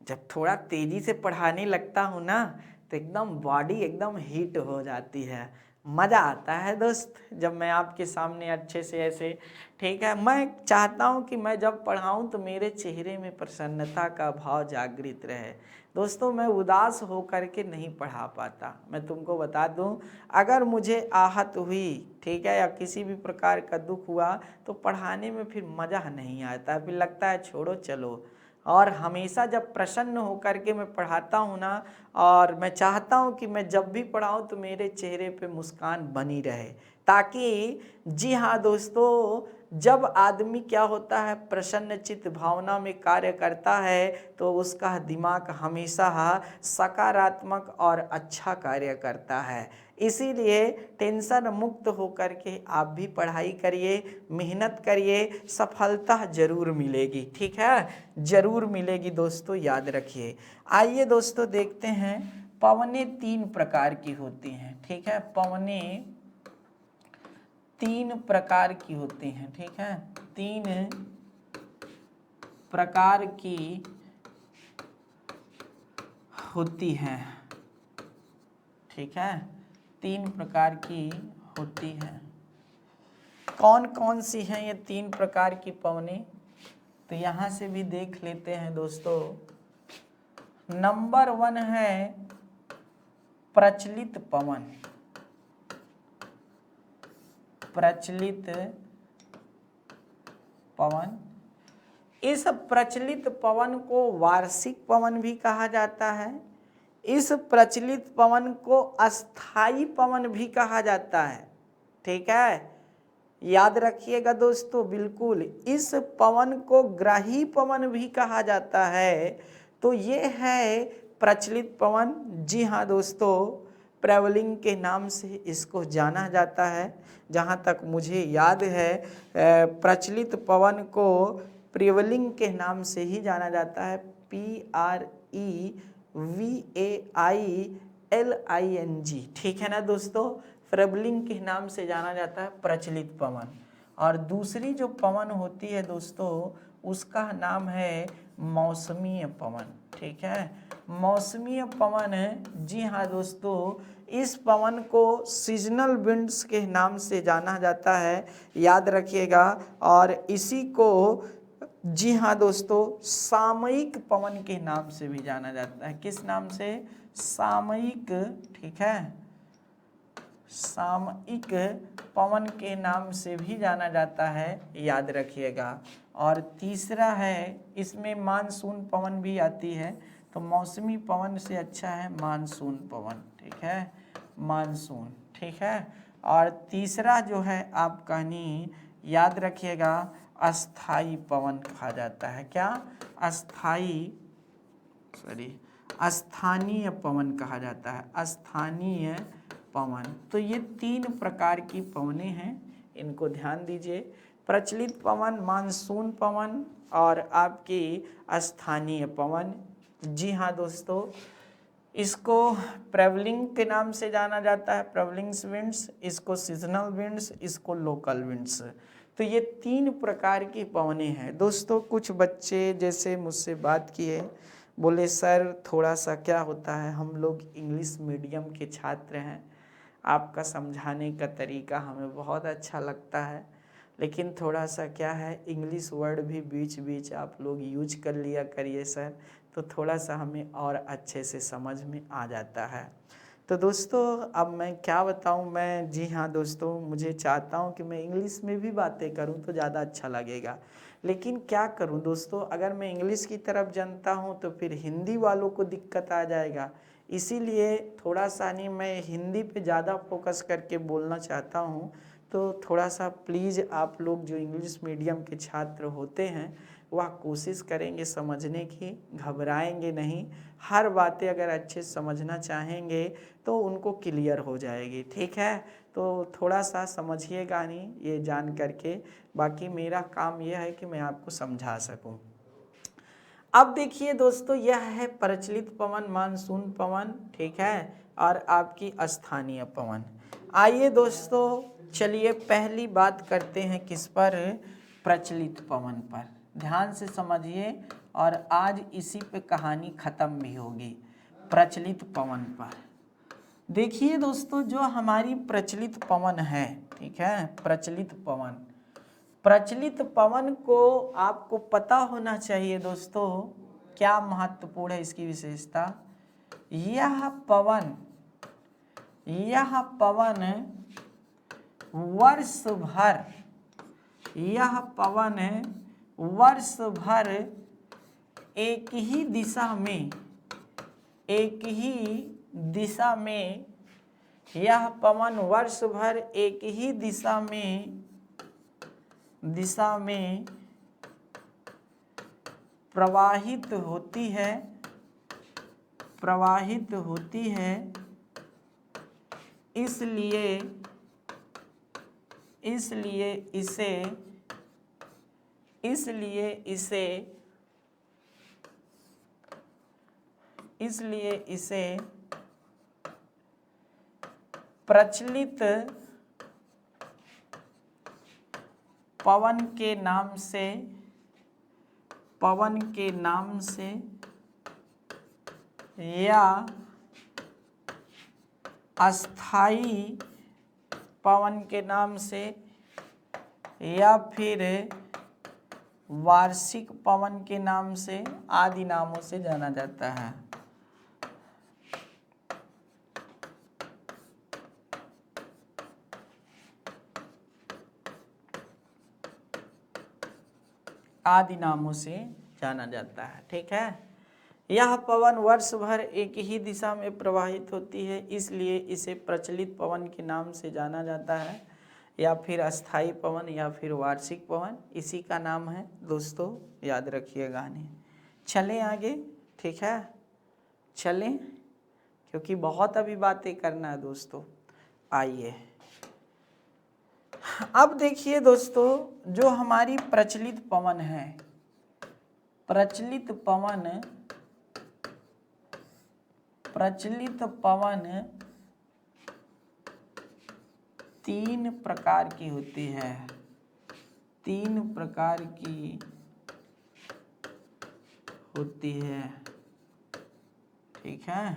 जब थोड़ा तेजी से पढ़ाने लगता हूँ ना तो एकदम बॉडी एकदम हीट हो जाती है, मज़ा आता है दोस्त जब मैं आपके सामने अच्छे से ऐसे, ठीक है। मैं चाहता हूँ कि मैं जब पढ़ाऊँ तो मेरे चेहरे में प्रसन्नता का भाव जागृत रहे दोस्तों। मैं उदास हो करके नहीं पढ़ा पाता, मैं तुमको बता दूँ, अगर मुझे आहत हुई, ठीक है, या किसी भी प्रकार का दुख हुआ तो पढ़ाने में फिर मज़ा नहीं आता, फिर लगता है छोड़ो चलो। और हमेशा जब प्रसन्न होकर के मैं पढ़ाता हूँ ना, और मैं चाहता हूँ कि मैं जब भी पढ़ाऊँ तो मेरे चेहरे पे मुस्कान बनी रहे, ताकि जी हाँ दोस्तों, जब आदमी क्या होता है प्रसन्न चित्त भावना में कार्य करता है तो उसका दिमाग हमेशा सकारात्मक और अच्छा कार्य करता है। इसीलिए टेंशन मुक्त होकर के आप भी पढ़ाई करिए, मेहनत करिए, सफलता जरूर मिलेगी, ठीक है, जरूर मिलेगी दोस्तों, याद रखिए। आइए दोस्तों देखते हैं, पवनें 3 प्रकार की होती हैं, ठीक है, पवनें 3 प्रकार की होती हैं, ठीक है, 3 प्रकार की होती हैं, ठीक है, 3 प्रकार की होती हैं। कौन कौन सी हैं ये 3 प्रकार की पवनें, तो यहाँ से भी देख लेते हैं दोस्तों। नंबर 1 है प्रचलित पवन, प्रचलित पवन। इस प्रचलित पवन को वार्षिक पवन भी कहा जाता है, इस प्रचलित पवन को अस्थाई पवन भी कहा जाता है, ठीक है, याद रखिएगा दोस्तों बिल्कुल। इस पवन को ग्राही पवन भी कहा जाता है। तो ये है प्रचलित पवन, जी हाँ दोस्तों, प्रेवलिंग के नाम से इसको जाना जाता है। जहाँ तक मुझे याद है प्रचलित पवन को प्रेवलिंग के नाम से ही जाना जाता है, PREVAILING, ठीक है ना दोस्तों। प्रेवलिंग के नाम से जाना जाता है प्रचलित पवन। और दूसरी जो पवन होती है दोस्तों उसका नाम है मौसमी पवन, ठीक है। मौसमी पवन, जी हाँ दोस्तों, इस पवन को सीजनल विंड्स के नाम से जाना जाता है, याद रखिएगा। और इसी को जी हाँ दोस्तों सामयिक पवन के नाम से भी जाना जाता है। किस नाम से? सामयिक, ठीक है, सामयिक पवन के नाम से भी जाना जाता है, याद रखिएगा। और तीसरा है, इसमें मानसून पवन भी आती है, तो मौसमी पवन से अच्छा है मानसून पवन, ठीक है, मानसून, ठीक है। और तीसरा जो है आपका नहीं, याद रखिएगा, अस्थाई पवन कहा जाता है। क्या? स्थानीय पवन कहा जाता है, स्थानीय पवन। तो ये 3 प्रकार की पवनें हैं, इनको ध्यान दीजिए। प्रचलित पवन, मानसून पवन और आपकी स्थानीय पवन। जी हाँ दोस्तों, इसको प्रेवलिंग के नाम से जाना जाता है, प्रेवलिंग विंड्स, इसको सीजनल विंड्स, इसको लोकल विंड्स। तो ये 3 प्रकार की पवनें हैं दोस्तों। कुछ बच्चे जैसे मुझसे बात किए, बोले सर थोड़ा सा क्या होता है, हम लोग इंग्लिश मीडियम के छात्र हैं, आपका समझाने का तरीका हमें बहुत अच्छा लगता है, लेकिन थोड़ा सा क्या है, इंग्लिश वर्ड भी बीच बीच आप लोग यूज कर लिया करिए सर, तो थोड़ा सा हमें और अच्छे से समझ में आ जाता है। तो दोस्तों अब मैं क्या बताऊं, मैं जी हाँ दोस्तों, मुझे चाहता हूं कि मैं इंग्लिश में भी बातें करूं तो ज़्यादा अच्छा लगेगा, लेकिन क्या करूं दोस्तों, अगर मैं इंग्लिश की तरफ जनता हूं तो फिर हिंदी वालों को दिक्कत आ जाएगा। इसीलिए थोड़ा सा नहीं, मैं हिंदी पे ज़्यादा फोकस करके बोलना चाहता हूं। तो थोड़ा सा प्लीज़ आप लोग जो इंग्लिश मीडियम के छात्र होते हैं वह कोशिश करेंगे समझने की, घबराएंगे नहीं। हर बातें अगर अच्छे से समझना चाहेंगे तो उनको क्लियर हो जाएगी, ठीक है। तो थोड़ा सा समझिएगा नहीं ये जान करके, बाकी मेरा काम यह है कि मैं आपको समझा सकूं। अब देखिए दोस्तों, यह है प्रचलित पवन, मानसून पवन, ठीक है, और आपकी स्थानीय पवन। आइए दोस्तों, चलिए पहली बात करते हैं किस पर, प्रचलित पवन पर। ध्यान से समझिए और आज इसी पे कहानी खत्म भी होगी, प्रचलित पवन पर। देखिए दोस्तों, जो हमारी प्रचलित पवन है, ठीक है, प्रचलित पवन, प्रचलित पवन को आपको पता होना चाहिए दोस्तों, क्या महत्वपूर्ण है इसकी विशेषता। यह पवन वर्ष भर, यह पवन वर्ष भर एक ही दिशा में, यह पवन वर्ष भर एक ही दिशा में प्रवाहित होती है, इसलिए इसे प्रचलित पवन के नाम से या अस्थाई पवन के नाम से या फिर वार्षिक पवन के नाम से आदि नामों से जाना जाता है। आदि नामों से जाना जाता है, ठीक है। यह पवन वर्ष भर एक ही दिशा में प्रवाहित होती है, इसलिए इसे प्रचलित पवन के नाम से जाना जाता है, या फिर अस्थाई पवन या फिर वार्षिक पवन, इसी का नाम है दोस्तों, याद रखिएगा। नहीं चलें आगे, ठीक है, चलें। क्योंकि बहुत अभी बातें करना है दोस्तों। आइए अब देखिए दोस्तों, जो हमारी प्रचलित पवन है, प्रचलित पवन 3 प्रकार की होती है, 3 प्रकार की होती है, ठीक है।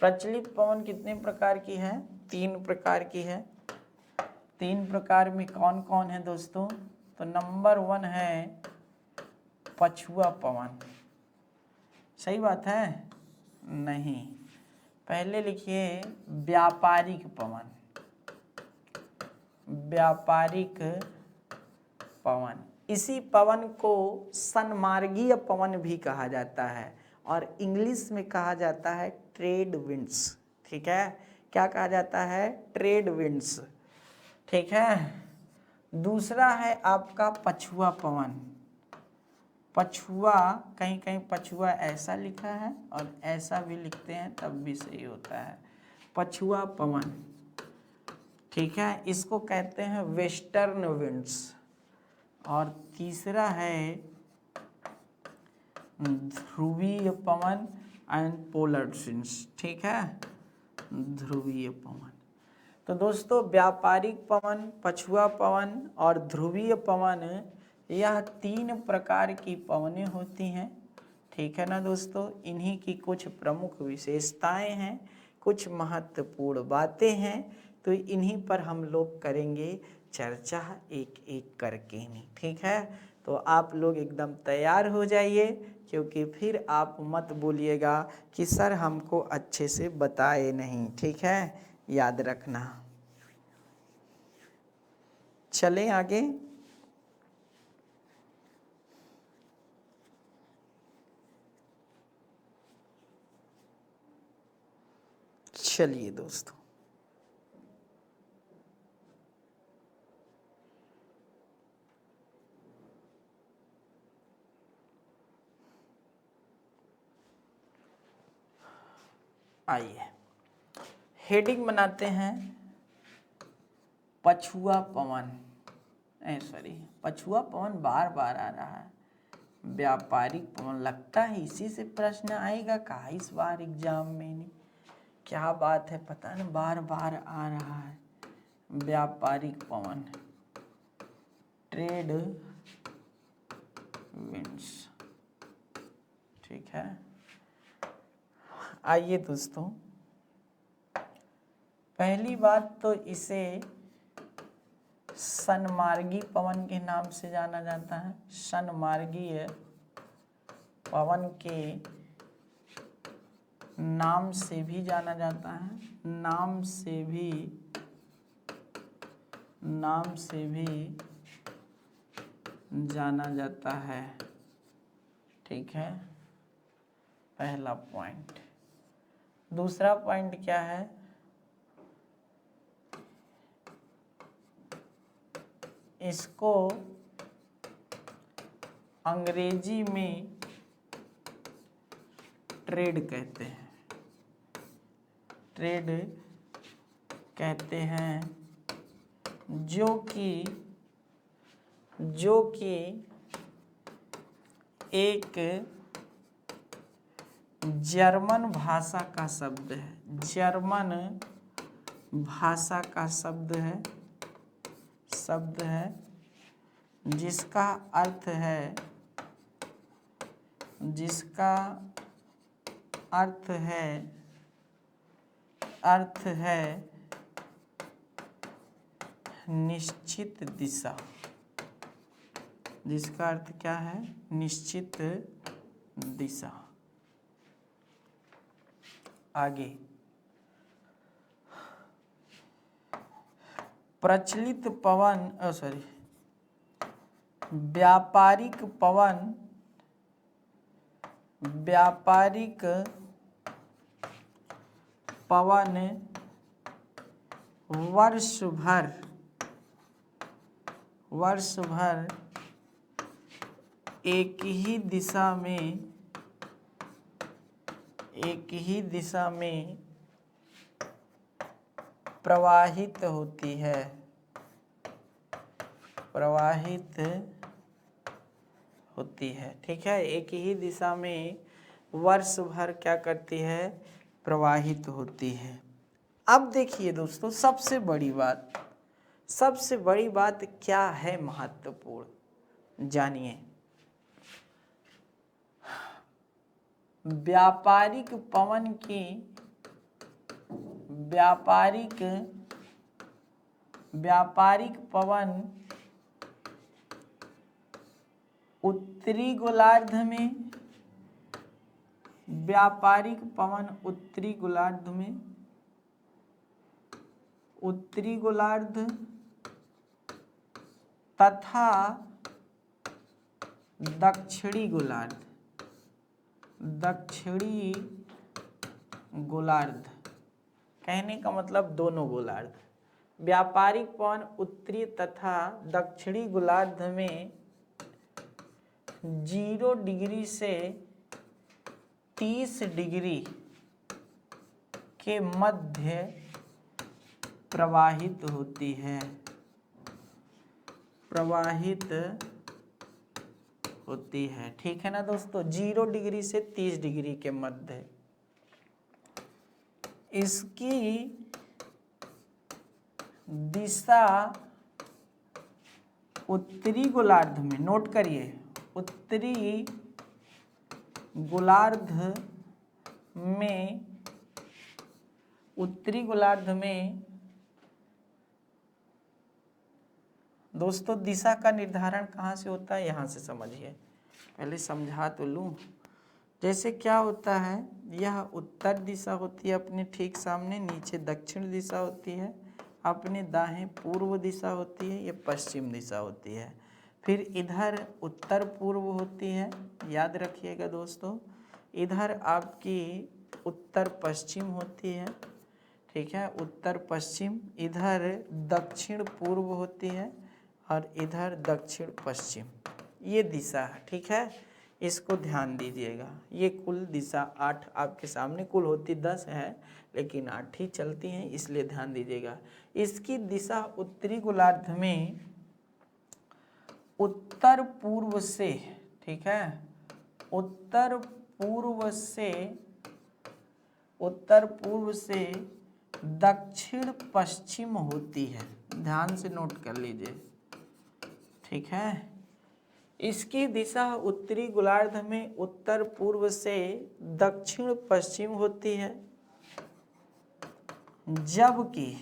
प्रचलित पवन कितने प्रकार की है? 3 प्रकार की है। 3 प्रकार में कौन कौन है दोस्तों? तो नंबर 1 है पछुआ पवन। सही बात है? नहीं, पहले लिखिए व्यापारिक पवन। व्यापारिक पवन, इसी पवन को सन्मार्गीय पवन भी कहा जाता है और इंग्लिश में कहा जाता है ट्रेड विंड्स। ठीक है, क्या कहा जाता है? Trade winds. ठीक है। दूसरा है आपका पछुआ पवन। पछुआ, कहीं कहीं पछुआ ऐसा लिखा है और ऐसा भी लिखते हैं तब भी सही होता है, पछुआ पवन। ठीक है, इसको कहते हैं वेस्टर्न विंड्स। और तीसरा है ध्रुवीय पवन एंड पोलर विंड्स। ठीक है, ध्रुवीय पवन। तो दोस्तों व्यापारिक पवन, पछुआ पवन और ध्रुवीय पवन, यह 3 प्रकार की पवनें होती हैं। ठीक है ना दोस्तों, इन्हीं की कुछ प्रमुख विशेषताएं हैं, कुछ महत्वपूर्ण बातें हैं, तो इन्हीं पर हम लोग करेंगे चर्चा एक एक करके नहीं। ठीक है, तो आप लोग एकदम तैयार हो जाइए, क्योंकि फिर आप मत बोलिएगा कि सर हमको अच्छे से बताए नहीं। ठीक है, याद रखना। चलें आगे। चलिए दोस्तों, आइए हेडिंग बनाते हैं पछुआ पवन। सॉरी, पछुआ पवन बार बार आ रहा है। व्यापारिक पवन, लगता है इसी से प्रश्न आएगा का इस बार एग्जाम में। नहीं, क्या बात है पता नहीं, बार बार आ रहा है। व्यापारिक पवन, ट्रेड विंड्स। ठीक है, आइए दोस्तों, पहली बात तो इसे सन्मार्गी पवन के नाम से जाना जाता है। सन्मार्गीय पवन के नाम से भी जाना जाता है, नाम से भी जाना जाता है। ठीक है, पहला पॉइंट। दूसरा पॉइंट क्या है? इसको अंग्रेजी में ट्रेड कहते हैं। ट्रेड कहते हैं, जो कि एक जर्मन भाषा का शब्द है। जर्मन भाषा का शब्द है जिसका अर्थ है निश्चित दिशा। जिसका अर्थ क्या है? निश्चित दिशा। आगे, प्रचलित पवन, व्यापारिक पवन वर्ष भर एक ही दिशा में एक ही दिशा में प्रवाहित होती है, प्रवाहित होती है। ठीक है, एक ही दिशा में वर्ष भर क्या करती है, प्रवाहित होती है। अब देखिए दोस्तों, सबसे बड़ी बात क्या है महत्वपूर्ण, जानिए। व्यापारिक पवन उत्तरी गोलार्ध में, व्यापारिक पवन उत्तरी गोलार्ध तथा दक्षिणी गोलार्ध, कहने का मतलब दोनों गोलार्ध, व्यापारिक पवन उत्तरी तथा दक्षिणी गोलार्ध में 0 डिग्री से 30 डिग्री के मध्य प्रवाहित होती है, ठीक है ना दोस्तों। 0 डिग्री से 30 डिग्री के मध्य। इसकी दिशा उत्तरी गोलार्ध में, नोट करिए, उत्तरी गोलार्ध में दोस्तों दिशा का निर्धारण कहाँ से होता है, यहाँ से समझिए। पहले समझा तो लूँ। जैसे क्या होता है, यह उत्तर दिशा होती है अपने ठीक सामने, नीचे दक्षिण दिशा होती है, अपने दाएं पूर्व दिशा होती है, ये पश्चिम दिशा होती है। फिर इधर उत्तर पूर्व होती है, याद रखिएगा दोस्तों। इधर आपकी उत्तर पश्चिम होती है, ठीक है, उत्तर पश्चिम। इधर दक्षिण पूर्व होती है और इधर दक्षिण पश्चिम, ये दिशा है, ठीक है। इसको ध्यान दीजिएगा। ये कुल दिशा 8 आपके सामने, कुल होती 10 है लेकिन 8 ही चलती हैं, इसलिए ध्यान दीजिएगा। इसकी दिशा उत्तरी गोलार्ध में उत्तर पूर्व से, ठीक है, उत्तर पूर्व से दक्षिण पश्चिम होती है। ध्यान से नोट कर लीजिए, ठीक है। इसकी दिशा उत्तरी गोलार्ध में उत्तर पूर्व से दक्षिण पश्चिम होती है, जबकि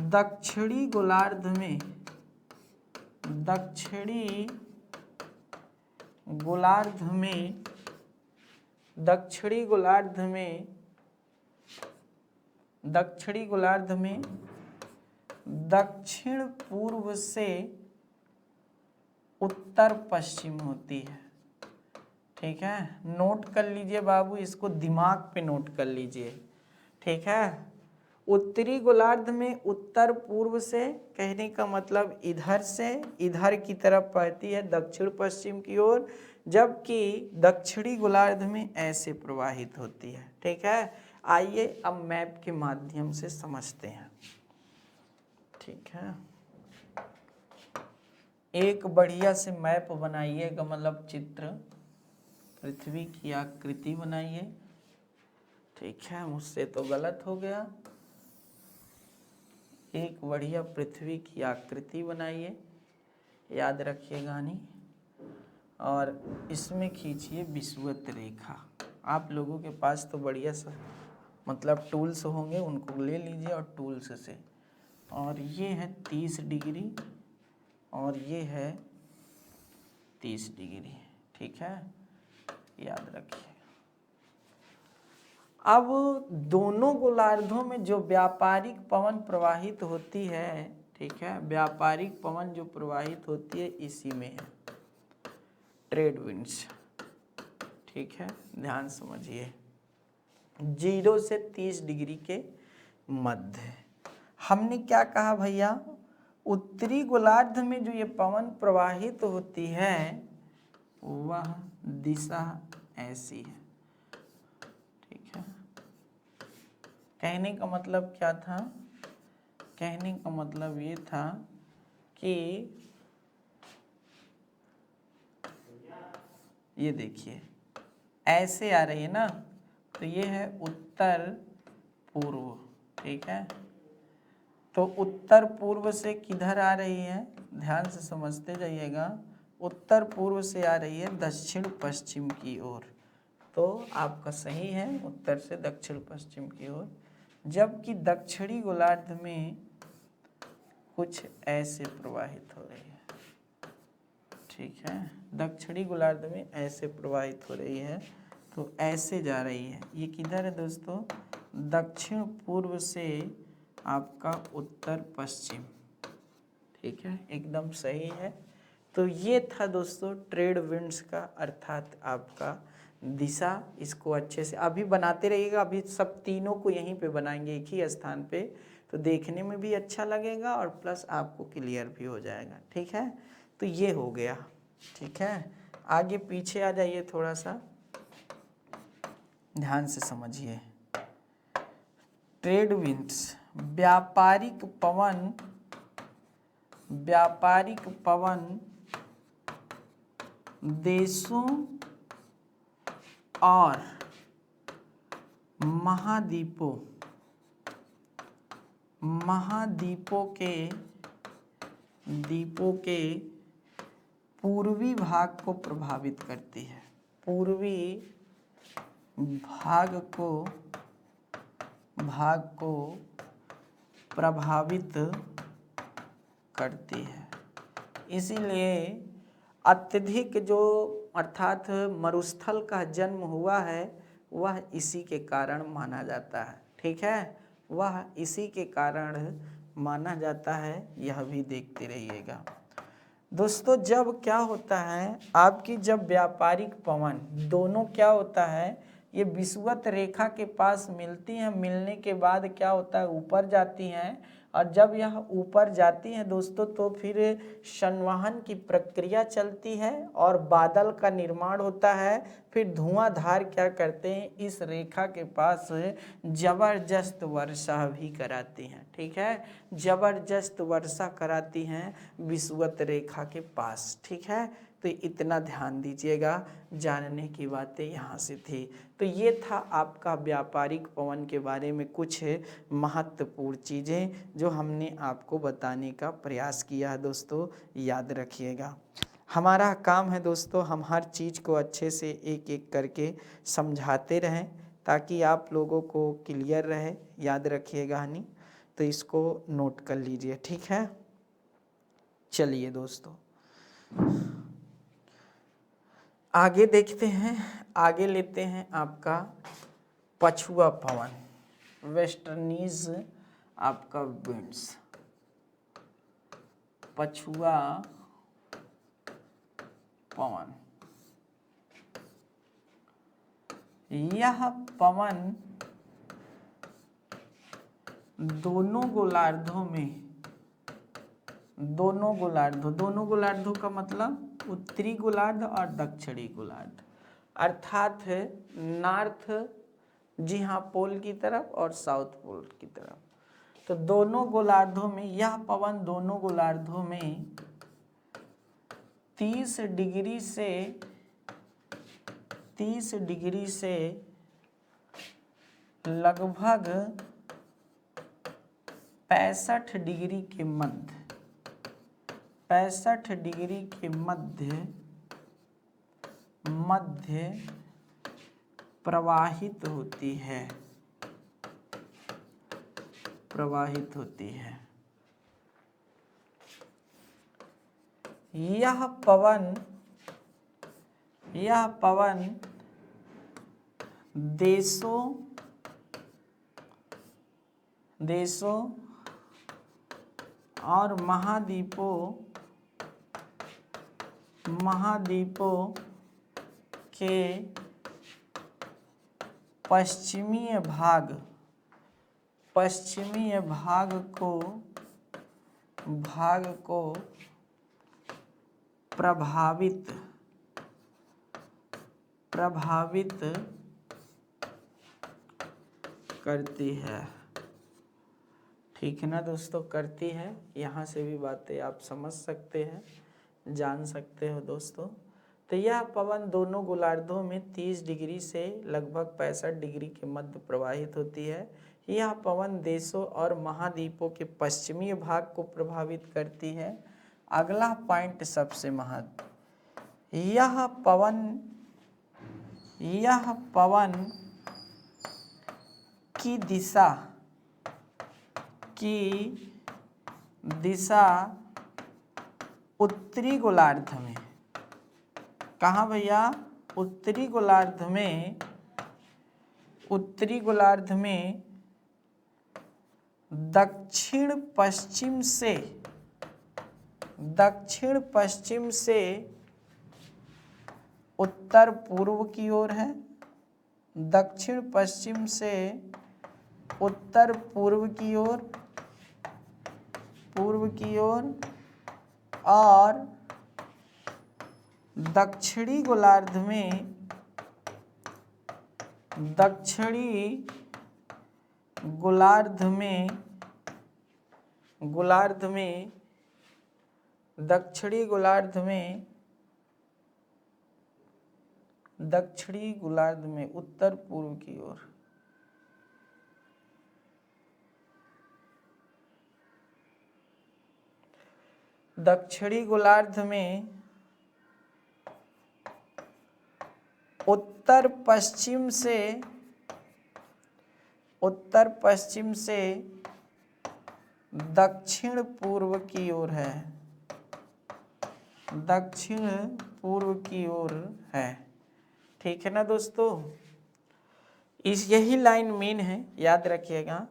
दक्षिणी गोलार्ध में दक्षिण पूर्व से उत्तर पश्चिम होती है, ठीक है। नोट कर लीजिए बाबू, इसको दिमाग पे नोट कर लीजिए, ठीक है। उत्तरी गोलार्ध में उत्तर पूर्व से, कहने का मतलब इधर से इधर की तरफ बहती है, दक्षिण पश्चिम की ओर, जबकि दक्षिणी गोलार्ध में ऐसे प्रवाहित होती है, ठीक है। आइए अब मैप के माध्यम से समझते हैं, ठीक है। एक बढ़िया से मैप बनाइएगा, मतलब चित्र, पृथ्वी की आकृति बनाइए, ठीक है। मुझसे तो गलत हो गया। एक बढ़िया पृथ्वी की आकृति बनाइए, याद रखिएगा नहीं, और इसमें खींचिए विषुवत रेखा। आप लोगों के पास तो बढ़िया सा मतलब टूल्स होंगे, उनको ले लीजिए और टूल्स से। और ये है 30 डिग्री और ये है 30 डिग्री, ठीक है, याद रखिए। अब दोनों गोलार्धों में जो व्यापारिक पवन प्रवाहित होती है, ठीक है, व्यापारिक पवन जो प्रवाहित होती है इसी में है, ट्रेड विंड्स, ठीक है। ध्यान समझिए, 0 से 30 डिग्री के मध्य। हमने क्या कहा भैया, उत्तरी गोलार्ध में जो ये पवन प्रवाहित होती है वह दिशा ऐसी है। ठीक है, कहने का मतलब क्या था? कहने का मतलब ये था कि ये देखिए ऐसे आ रही है ना, तो ये है उत्तर पूर्व। ठीक है, तो उत्तर पूर्व से किधर आ रही है, ध्यान से समझते जाइएगा। उत्तर पूर्व से आ रही है दक्षिण पश्चिम की ओर, तो आपका सही है, उत्तर से दक्षिण पश्चिम की ओर। जबकि दक्षिणी गोलार्ध में कुछ ऐसे प्रवाहित हो रही है। ठीक है, दक्षिणी गोलार्ध में ऐसे प्रवाहित हो रही है, तो ऐसे जा रही है। ये किधर है दोस्तों? दक्षिण पूर्व से आपका उत्तर पश्चिम। ठीक है, एकदम सही है। तो ये था दोस्तों ट्रेड विंड्स का, अर्थात आपका दिशा। इसको अच्छे से अभी बनाते रहिएगा, अभी सब तीनों को यहीं पे बनाएंगे एक ही स्थान पे, तो देखने में भी अच्छा लगेगा और प्लस आपको क्लियर भी हो जाएगा। ठीक है, तो ये हो गया। ठीक है, आगे पीछे आ जाइए, थोड़ा सा ध्यान से समझिए। ट्रेड विंड्स, व्यापारिक पवन, व्यापारिक पवन देशों और महाद्वीपों के पूर्वी भाग को प्रभावित करती है। पूर्वी भाग को प्रभावित करती है। इसीलिए अत्यधिक जो अर्थात मरुस्थल का जन्म हुआ है वह इसी के कारण माना जाता है। ठीक है, वह इसी के कारण माना जाता है, यह भी देखते रहिएगा दोस्तों। जब क्या होता है आपकी, जब व्यापारिक पवन दोनों क्या होता है, ये विषुवत रेखा के पास मिलती हैं, मिलने के बाद क्या होता है ऊपर जाती हैं, और जब यह ऊपर जाती हैं दोस्तों तो फिर संवहन की प्रक्रिया चलती है और बादल का निर्माण होता है। फिर धुआंधार क्या करते हैं, इस रेखा के पास जबरदस्त वर्षा भी कराती हैं। ठीक है, जबरदस्त वर्षा कराती हैं विषुवत रेखा के पास। ठीक है, तो इतना ध्यान दीजिएगा, जानने की बातें यहाँ से थी। तो ये था आपका व्यापारिक पवन के बारे में कुछ महत्वपूर्ण चीज़ें जो हमने आपको बताने का प्रयास किया है दोस्तों, याद रखिएगा। हमारा काम है दोस्तों, हम हर चीज़ को अच्छे से एक एक करके समझाते रहें ताकि आप लोगों को क्लियर रहे। याद रखिएगा हनी, तो इसको नोट कर लीजिए। ठीक है, चलिए दोस्तों आगे देखते हैं। आगे लेते हैं आपका पछुआ पवन, वेस्टर्नीज आपका विंड्स। पछुआ पवन, यह पवन दोनों गोलार्धों का मतलब उत्तरी गोलार्ध और दक्षिणी गोलार्ध, अर्थात नॉर्थ, जी हाँ, पोल की तरफ और साउथ पोल की तरफ। तो दोनों गोलार्धों में यह पवन दोनों गोलार्धों में 30 डिग्री से लगभग 65 डिग्री के मध्य प्रवाहित होती है। यह पवन देशों और महाद्वीपों के पश्चिमी भाग को प्रभावित प्रभावित करती है। ठीक है ना दोस्तों, करती है। यहाँ से भी बातें आप समझ सकते हैं, जान सकते हो दोस्तों। तो यह पवन दोनों गोलार्धों में 30 डिग्री से लगभग 65 डिग्री के मध्य प्रवाहित होती है। यह पवन देशों और महाद्वीपों के पश्चिमी भाग को प्रभावित करती है। अगला पॉइंट सबसे महत्व, यह पवन की दिशा उत्तरी गोलार्ध में, कहाँ भैया, उत्तरी गोलार्ध में दक्षिण पश्चिम से उत्तर पूर्व की ओर है। दक्षिण पश्चिम से उत्तर पूर्व की ओर और दक्षिणी गोलार्ध में उत्तर पूर्व की ओर। दक्षिणी गोलार्ध में उत्तर पश्चिम से दक्षिण पूर्व की ओर है। दक्षिण पूर्व की ओर है। ठीक है ना दोस्तों, यही लाइन मेन है, याद रखिएगा।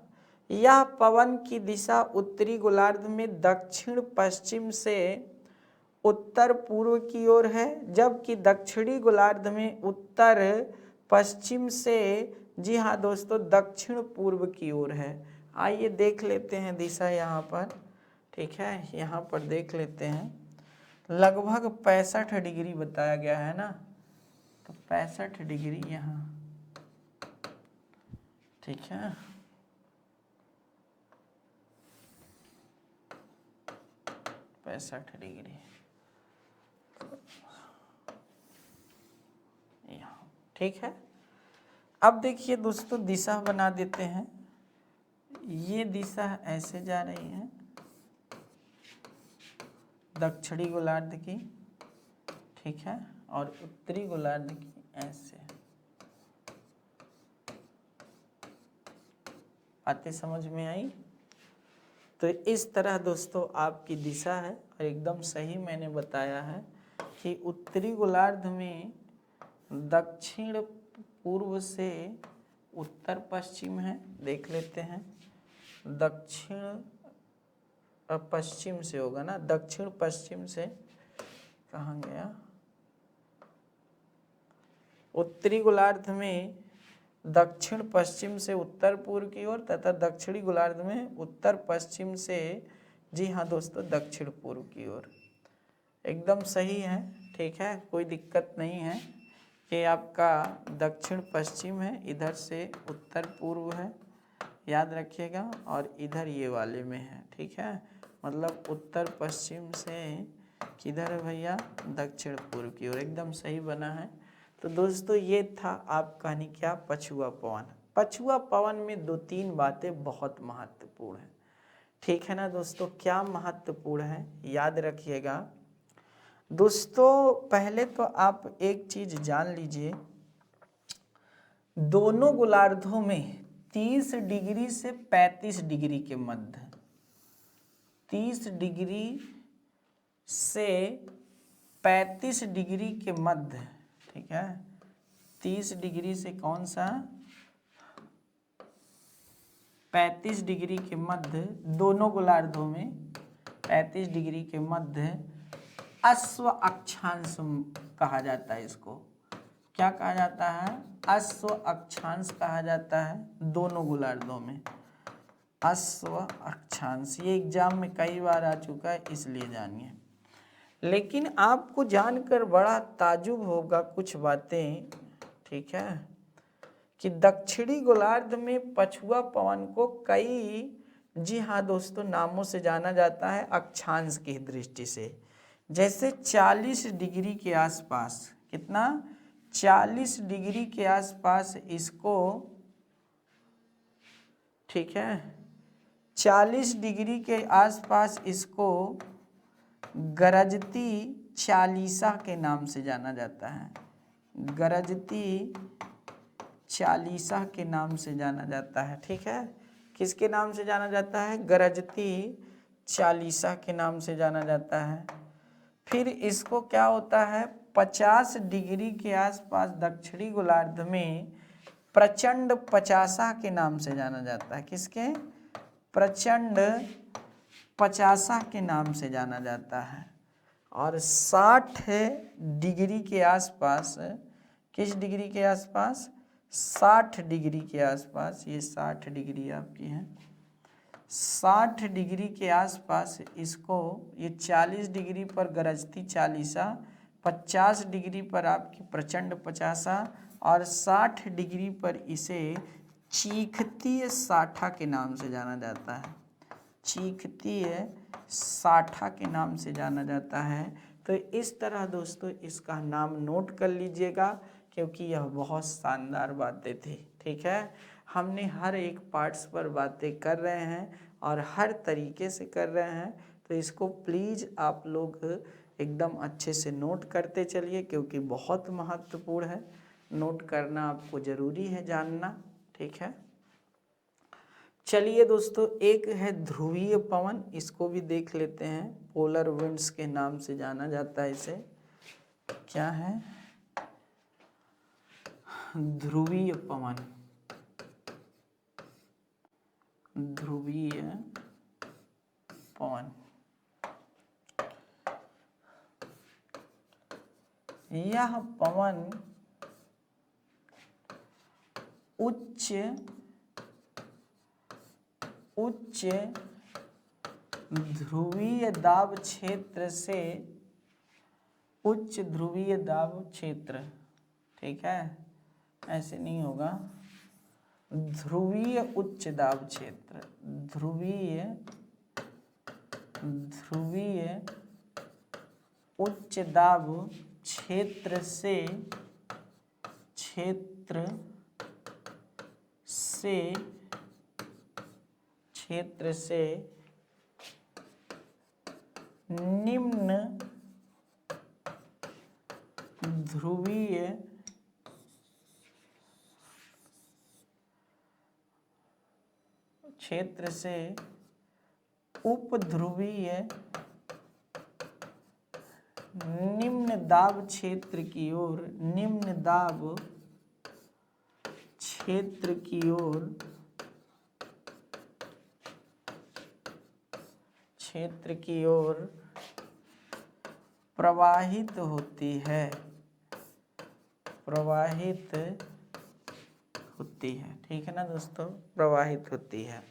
यह पवन की दिशा उत्तरी गोलार्ध में दक्षिण पश्चिम से उत्तर पूर्व की ओर है, जबकि दक्षिणी गोलार्ध में उत्तर पश्चिम से, जी हाँ दोस्तों, दक्षिण पूर्व की ओर है। आइए देख लेते हैं दिशा यहाँ पर। ठीक है, यहाँ पर देख लेते हैं। लगभग 65 डिग्री बताया गया है ना, तो 65 डिग्री यहाँ। ठीक है, पैंसठ डिग्री यहाँ। ठीक है, अब देखिए दोस्तों, दिशा बना देते हैं। ये दिशा ऐसे जा रही है दक्षिणी गोलार्ध की, ठीक है, और उत्तरी गोलार्ध की ऐसे। बातें समझ में आई? तो इस तरह दोस्तों आपकी दिशा है, और एकदम सही मैंने बताया है कि उत्तरी गोलार्ध में दक्षिण पूर्व से उत्तर पश्चिम है। देख लेते हैं, दक्षिण पश्चिम से होगा ना, दक्षिण पश्चिम से कहाँ गया, उत्तरी गोलार्ध में दक्षिण पश्चिम से उत्तर पूर्व की ओर तथा दक्षिणी गोलार्ध में उत्तर पश्चिम से, जी हाँ दोस्तों, दक्षिण पूर्व की ओर। एकदम सही है। ठीक है, कोई दिक्कत नहीं है। ये आपका दक्षिण पश्चिम है, इधर से उत्तर पूर्व है, याद रखिएगा, और इधर ये वाले में है। ठीक है, मतलब उत्तर पश्चिम से किधर है भैया, दक्षिण पूर्व की ओर। एकदम सही बना है। तो दोस्तों ये था आपका नहीं क्या, पछुआ पवन। पछुआ पवन में 2-3 बातें बहुत महत्वपूर्ण है। ठीक है ना दोस्तों, क्या महत्वपूर्ण है याद रखिएगा दोस्तों। पहले तो आप एक चीज जान लीजिए, दोनों गोलार्धों में 30 डिग्री से 35 डिग्री के मध्य, 30 डिग्री से 35 डिग्री के मध्य, ठीक है, 30 डिग्री से कौन सा, 35 डिग्री के मध्य, दोनों गोलार्धों में 35 डिग्री के मध्य अश्व अक्षांश कहा जाता है। इसको क्या कहा जाता है, अश्व अक्षांश कहा जाता है दोनों गोलार्धों में। अश्व अक्षांश, ये एग्जाम में कई बार आ चुका है, इसलिए जानिए। लेकिन आपको जानकर बड़ा ताजुब होगा कुछ बातें, ठीक है, कि दक्षिणी गोलार्ध में पछुआ पवन को कई, जी हाँ दोस्तों, नामों से जाना जाता है अक्षांश की दृष्टि से। जैसे 40 डिग्री के आसपास, कितना, 40 डिग्री के आसपास इसको, ठीक है, 40 डिग्री के आसपास इसको गरजती चालीसा के नाम से जाना जाता है। गरजती चालीसा के नाम से जाना जाता है। ठीक है, किसके नाम से जाना जाता है? गरजती चालीसा के नाम से जाना जाता है। फिर इसको क्या होता है, 50 डिग्री के आसपास दक्षिणी गोलार्ध में प्रचंड पचासा के नाम से जाना जाता है। किसके? प्रचंड पचासा के नाम से जाना जाता है। और 60 डिग्री के आसपास, किस डिग्री के आसपास? 60 डिग्री के आसपास, ये 60 डिग्री आपकी है, 60 डिग्री के आसपास इसको, ये 40 डिग्री पर गरजती चालीसा, 50 डिग्री पर आपकी प्रचंड पचासा और 60 डिग्री पर इसे चीखतीय साठा के नाम से जाना जाता है। चीखतीय साठा के नाम से जाना जाता है। तो इस तरह दोस्तों इसका नाम नोट कर लीजिएगा, क्योंकि यह बहुत शानदार बातें थी। ठीक है, हमने हर एक पार्ट्स पर बातें कर रहे हैं और हर तरीके से कर रहे हैं, तो इसको प्लीज़ आप लोग एकदम अच्छे से नोट करते चलिए, क्योंकि बहुत महत्वपूर्ण है। नोट करना आपको ज़रूरी है जानना। ठीक है, चलिए दोस्तों, एक है ध्रुवीय पवन, इसको भी देख लेते हैं। पोलर विंड्स के नाम से जाना जाता है इसे। क्या है? ध्रुवीय पवन। ध्रुवीय पवन, यह पवन उच्च ध्रुवीय दाब क्षेत्र से, उच्च ध्रुवीय दाब क्षेत्र, ठीक है, ऐसे नहीं होगा, ध्रुवीय उच्च दाब क्षेत्र, ध्रुवीय उच्च दाब क्षेत्र से निम्न ध्रुवीय क्षेत्र से उपध्रुवीय निम्न दाब क्षेत्र की ओर, निम्न दाब क्षेत्र की ओर प्रवाहित होती है, ठीक है ना दोस्तों, प्रवाहित होती है।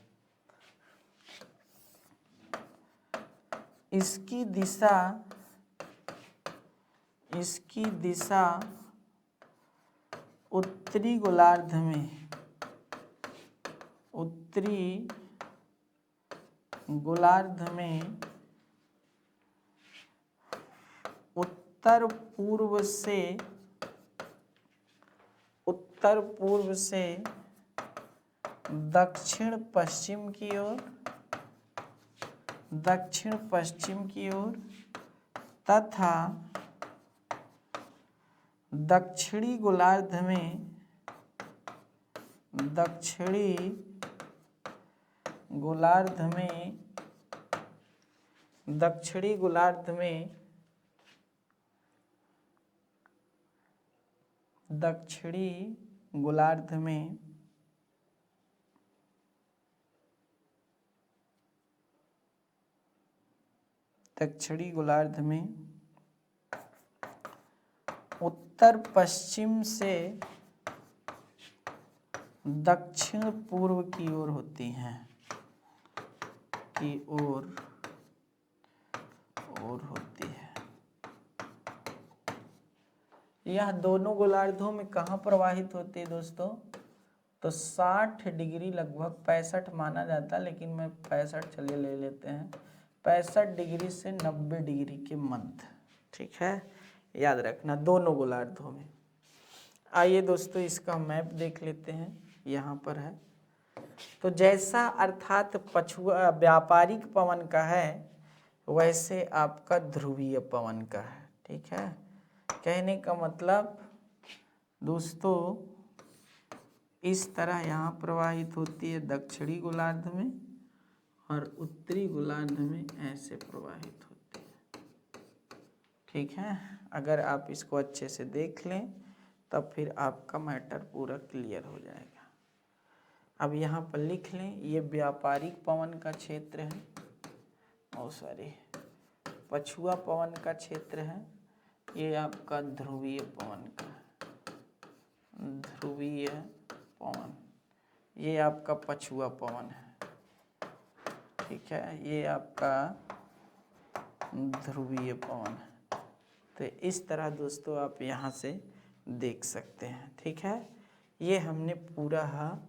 इसकी दिशा उत्तरी गोलार्ध में उत्तर पूर्व से दक्षिण पश्चिम की ओर तथा दक्षिणी गोलार्ध में उत्तर पश्चिम से दक्षिण पूर्व की ओर होती हैं, होती है। यह दोनों गोलार्धों में कहाँ प्रवाहित होती है दोस्तों? तो 60 डिग्री लगभग 65 माना जाता है, लेकिन मैं 65 चलिए ले लेते हैं, 65 डिग्री से 90 डिग्री के मध्य। ठीक है, याद रखना दोनों गोलार्धों में। आइए दोस्तों इसका मैप देख लेते हैं, यहाँ पर है। तो जैसा अर्थात पछुआ व्यापारिक पवन का है, वैसे आपका ध्रुवीय पवन का है। ठीक है, कहने का मतलब दोस्तों इस तरह यहाँ प्रवाहित होती है दक्षिणी गोलार्ध में, और उत्तरी गोलार्ध में ऐसे प्रवाहित होती है। ठीक है, अगर आप इसको अच्छे से देख लें तब फिर आपका मैटर पूरा क्लियर हो जाएगा। अब यहाँ पर लिख लें, ये व्यापारिक पवन का क्षेत्र है, पछुआ पवन का क्षेत्र है, ये आपका ध्रुवीय पवन का, ध्रुवीय पवन, ये आपका पछुआ पवन है। ठीक है, ये आपका ध्रुवीय पवन है। तो इस तरह दोस्तों आप यहाँ से देख सकते हैं। ठीक है, ये हमने पूरा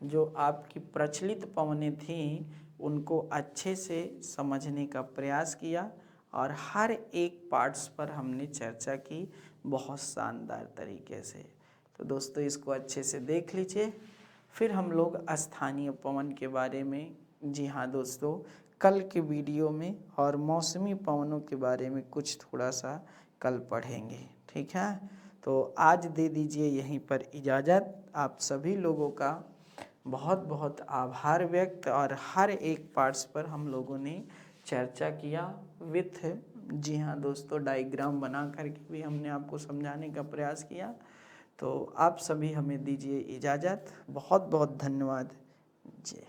जो आपकी प्रचलित पवनें थीं उनको अच्छे से समझने का प्रयास किया, और हर एक पार्ट्स पर हमने चर्चा की बहुत शानदार तरीके से। तो दोस्तों इसको अच्छे से देख लीजिए। फिर हम लोग स्थानीय पवन के बारे में, जी हाँ दोस्तों, कल के वीडियो में, और मौसमी पवनों के बारे में कुछ थोड़ा सा कल पढ़ेंगे। ठीक है, तो आज दे दीजिए यहीं पर इजाज़त। आप सभी लोगों का बहुत बहुत आभार व्यक्त, और हर एक पार्ट्स पर हम लोगों ने चर्चा किया विथ, जी हाँ दोस्तों, डायग्राम बना करके भी हमने आपको समझाने का प्रयास किया। तो आप सभी हमें दीजिए इजाज़त। बहुत बहुत धन्यवाद। जय